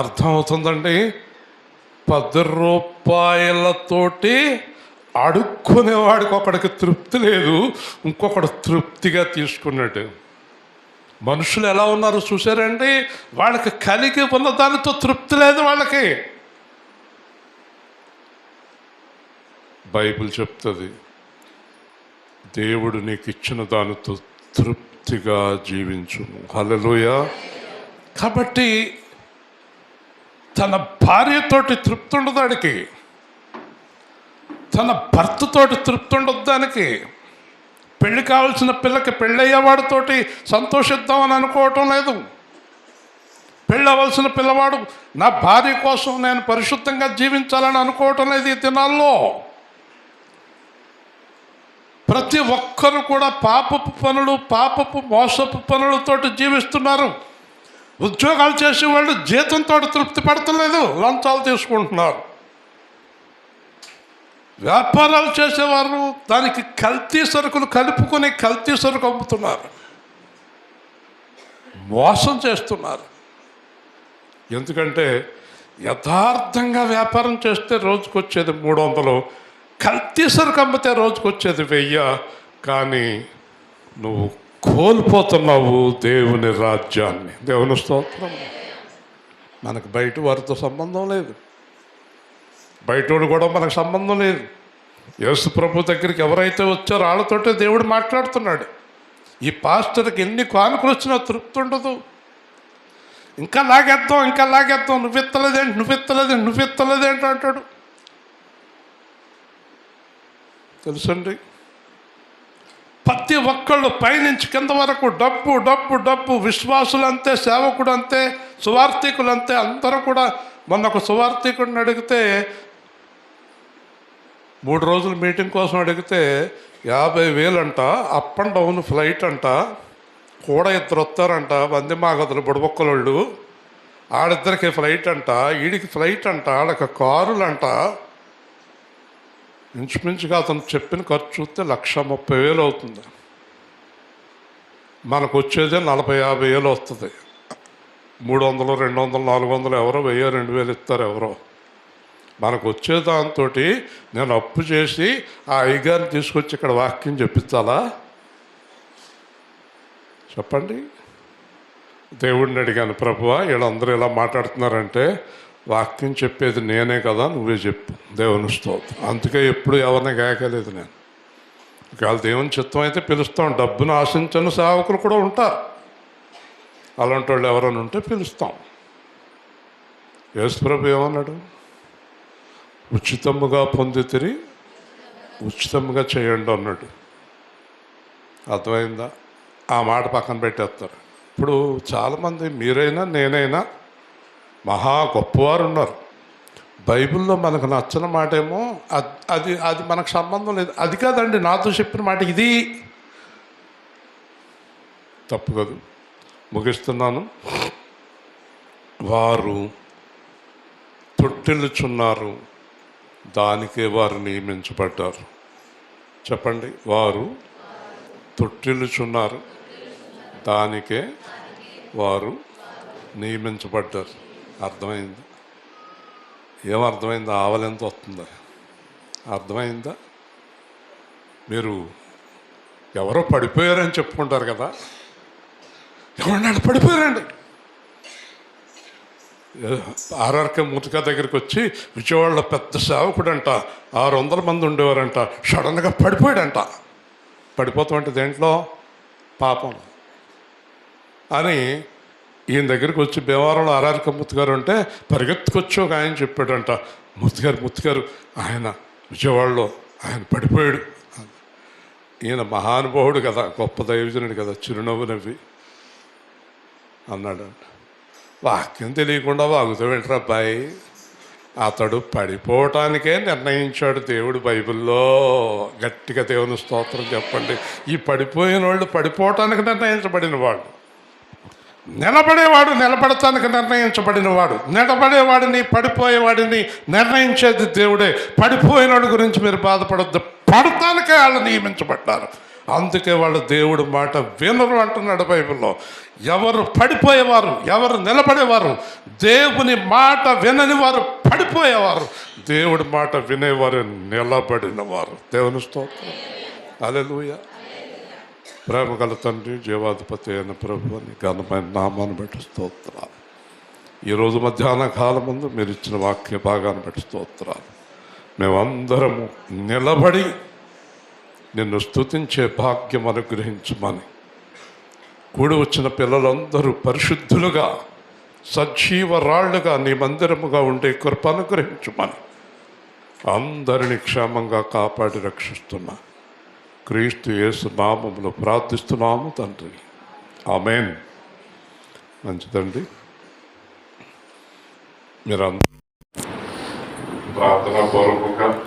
అర్థమవుతుందండి. 10 రూపాయలతోటి అడుక్కునేవాడికి ఒకడికి తృప్తి లేదు, ఇంకొకడు తృప్తిగా తీసుకున్నాడు. మనుషులు ఎలా ఉన్నారు చూసారండి. వాళ్ళకి కలిగి ఉన్న దానితో తృప్తి లేదు వాళ్ళకి. బైబిల్ చెప్తుంది, దేవుడు నీకు ఇచ్చిన దానితో తృప్తిగా జీవించును. హల్లెలూయా. కాబట్టి తన భార్యతోటి తృప్తి ఉండదు దానికి, తన భర్తతోటి తృప్తి ఉండదు దానికి. పెళ్ళి కావాల్సిన పిల్లకి పెళ్ళయ్యేవాడితోటి సంతోషిద్దామని అనుకోవటం లేదు. పెళ్ళి అవ్వాల్సిన పిల్లవాడు నా భార్య కోసం నేను పరిశుద్ధంగా జీవించాలని అనుకోవటం లేదు ఈ దినాల్లో. ప్రతి ఒక్కరు కూడా పాపపు పనులు, పాపపు మోసపు పనులతోటి జీవిస్తున్నారు. ఉద్యోగాలు చేసేవాళ్ళు జీతంతో తృప్తి పడతలేదు, లంచాలు తీసుకుంటున్నారు. వ్యాపారాలు చేసేవారు దానికి కల్తీ సరుకులు కలుపుకొని కల్తీ సరుకు అమ్ముతున్నారు, మోసం చేస్తున్నారు. ఎందుకంటే యథార్థంగా వ్యాపారం చేస్తే రోజుకు వచ్చేది 300, కల్తీ సరుకు అమ్మితే రోజుకు వచ్చేది 1000. కానీ నువ్వు కోల్పోతున్నావు దేవుని రాజ్యాన్ని. దేవుని స్తోత్రం. మనకు బయట వారితో సంబంధం లేదు, బయటోడు కూడా మనకు సంబంధం లేదు. యేసు ప్రభు దగ్గరికి ఎవరైతే వచ్చారో వాళ్ళతోటే దేవుడు మాట్లాడుతున్నాడు. ఈ పాస్టర్కి ఎన్ని కానుకలు వచ్చినా తృప్తి ఉండదు. ఇంకా లాగేద్దాం, ఇంకా లాగేద్దాం, నువ్వెత్తలేదేంటి అంటాడు. తెలుసండి, ప్రతి ఒక్కళ్ళు పైనుంచి కింద వరకు డబ్బు డబ్బు డబ్బు. విశ్వాసులు అంతే, సేవకుడు అంతే, సువార్థికులు అంతే, అందరూ కూడా. మొన్న ఒక సువార్థికుడిని అడిగితే, 3 రోజుల మీటింగ్ కోసం అడిగితే 50,000 అంట, అప్ అండ్ డౌన్ ఫ్లైట్ అంట, కూడా 2 వస్తారంట, వందే మాగదులు బుడబొక్కలోళ్ళు, ఆడిద్దరికి ఫ్లైట్ అంట, వీడికి ఫ్లైట్ అంట, వాళ్ళకి కారులంట. ఇంచుమించుగా అతను చెప్పిన ఖర్చు చూస్తే 1,30,000 అవుతుంది. మనకు వచ్చేదే 40,000-50,000 వస్తుంది. 300, 200, 400 ఎవరో 1000, 2000 ఇస్తారు ఎవరో. మనకు వచ్చే దాంతో నేను అప్పు చేసి ఆ అయ్యగారిని తీసుకొచ్చి ఇక్కడ వాక్యం చెప్పించాలా? చెప్పండి. దేవుడిని అడిగాను, ప్రభువా వీళ్ళందరూ ఇలా మాట్లాడుతున్నారంటే వాక్యం చెప్పేది నేనే కదా, నువ్వే చెప్పు. దేవుని స్తోత్రం. అందుకే ఎప్పుడు ఎవరిని గాయకలేదు నేను. ఒకవేళ దేవుని చిత్తం అయితే పిలుస్తాం. డబ్బును ఆశించని సేవకులు కూడా ఉంటారు, అలాంటి వాళ్ళు ఎవరైనా ఉంటే పిలుస్తాం. యేసు ప్రభు ఏమన్నాడు? ఉచితముగా పొందితిరి, ఉచితముగా చేయండి అన్నాడు. అర్థమైందా? ఆ మాట పక్కన పెట్టేస్తారు. ఇప్పుడు చాలామంది, మీరైనా నేనైనా, మహా గొప్పవారు ఉన్నారు. బైబిల్లో మనకు నచ్చిన మాట ఏమో అది అది మనకు సంబంధం లేదు. అది కాదండి నాతో చెప్పిన మాట, ఇది తప్పు కాదు. ముగిస్తున్నాను. వారు తొట్టిల్లుచున్నారు, దానికే వారు నియమించబడ్డారు. చెప్పండి. వారు తొట్టిల్లుచున్నారు, దానికే వారు నియమించబడ్డారు. అర్థమైంది? ఏమర్థమైందా? ఆవలెంత వస్తుందా? అర్థమైందా? మీరు ఎవరో పడిపోయారని చెప్పుకుంటారు కదా, ఎవరన్నా పడిపోయారండి. ఆర్ఆర్కే మూతికా దగ్గరికి వచ్చి విజయవాడలో పెద్ద సేవకుడంట, 600 మంది ఉండేవారంట, సడన్గా పడిపోయాడంట. పడిపోతామంటే దేంట్లో? పాపం అని ఈయన దగ్గరికి వచ్చి భీమవరంలో ఆర్ఆర్కే మూతిగారు అంటే పరిగెత్తుకొచ్చి ఒక ఆయన చెప్పాడంట, మూతిగారు ఆయన విజయవాడలో ఆయన పడిపోయాడు. ఈయన మహానుభావుడు కదా, గొప్ప దైవజనుడు కదా, చిరునవ్వు నవ్వి అన్నాడంట. వాక్యం తెలియకుండా వాగుతూ వెళ్ళరా అబ్బాయి, అతడు పడిపోవటానికే నిర్ణయించాడు దేవుడు బైబిల్లో. గట్టిగా దేవుని స్తోత్రం చెప్పండి. ఈ పడిపోయిన వాళ్ళు పడిపోవటానికి నిర్ణయించబడిన వాళ్ళు. నిలబడేవాడు నిలబడటానికి నిర్ణయించబడినవాడు. నిలబడేవాడిని పడిపోయేవాడిని నిర్ణయించేది దేవుడే. పడిపోయినోడి గురించి మీరు బాధపడద్దు, పడటానికే వాళ్ళు నియమించబడ్డారు. అందుకే వాళ్ళు దేవుడు మాట వినరు అంటున్నాడు బైబిల్లో. ఎవరు పడిపోయేవారు, ఎవరు నిలబడేవారు, దేవుని మాట వినని వారు పడిపోయేవారు, దేవుడి మాట వినేవారు నిలబడినవారు. దేవుని స్తోత్రం. హల్లెలూయా. ప్రేమ గల తండ్రి, జీవాధిపతి అయిన ప్రభు అని ఘనమైన నామాన్ని బట్టి స్తోత్రాలు. ఈరోజు మధ్యాహ్న కాలం ముందు మీరు ఇచ్చిన వాక్య భాగాన్ని బట్టి స్తోత్రాలు. మేమందరము నిలబడి నిన్ను స్తుతించే భాగ్యం అనుగ్రహించమని, కూడి వచ్చిన పిల్లలందరూ పరిశుద్ధులుగా సజీవ రాళ్లుగా నీ మందిరముగా ఉండే కృప అనుగ్రహించమని అందరినీ క్షేమంగా కాపాడి రక్షిస్తున్నా క్రీస్తు యేసు నామములో ప్రార్థిస్తున్నాము తండ్రి. ఆమేన్. మంచిదండి. మీరందరూ ప్రార్థనా పూర్వకంగా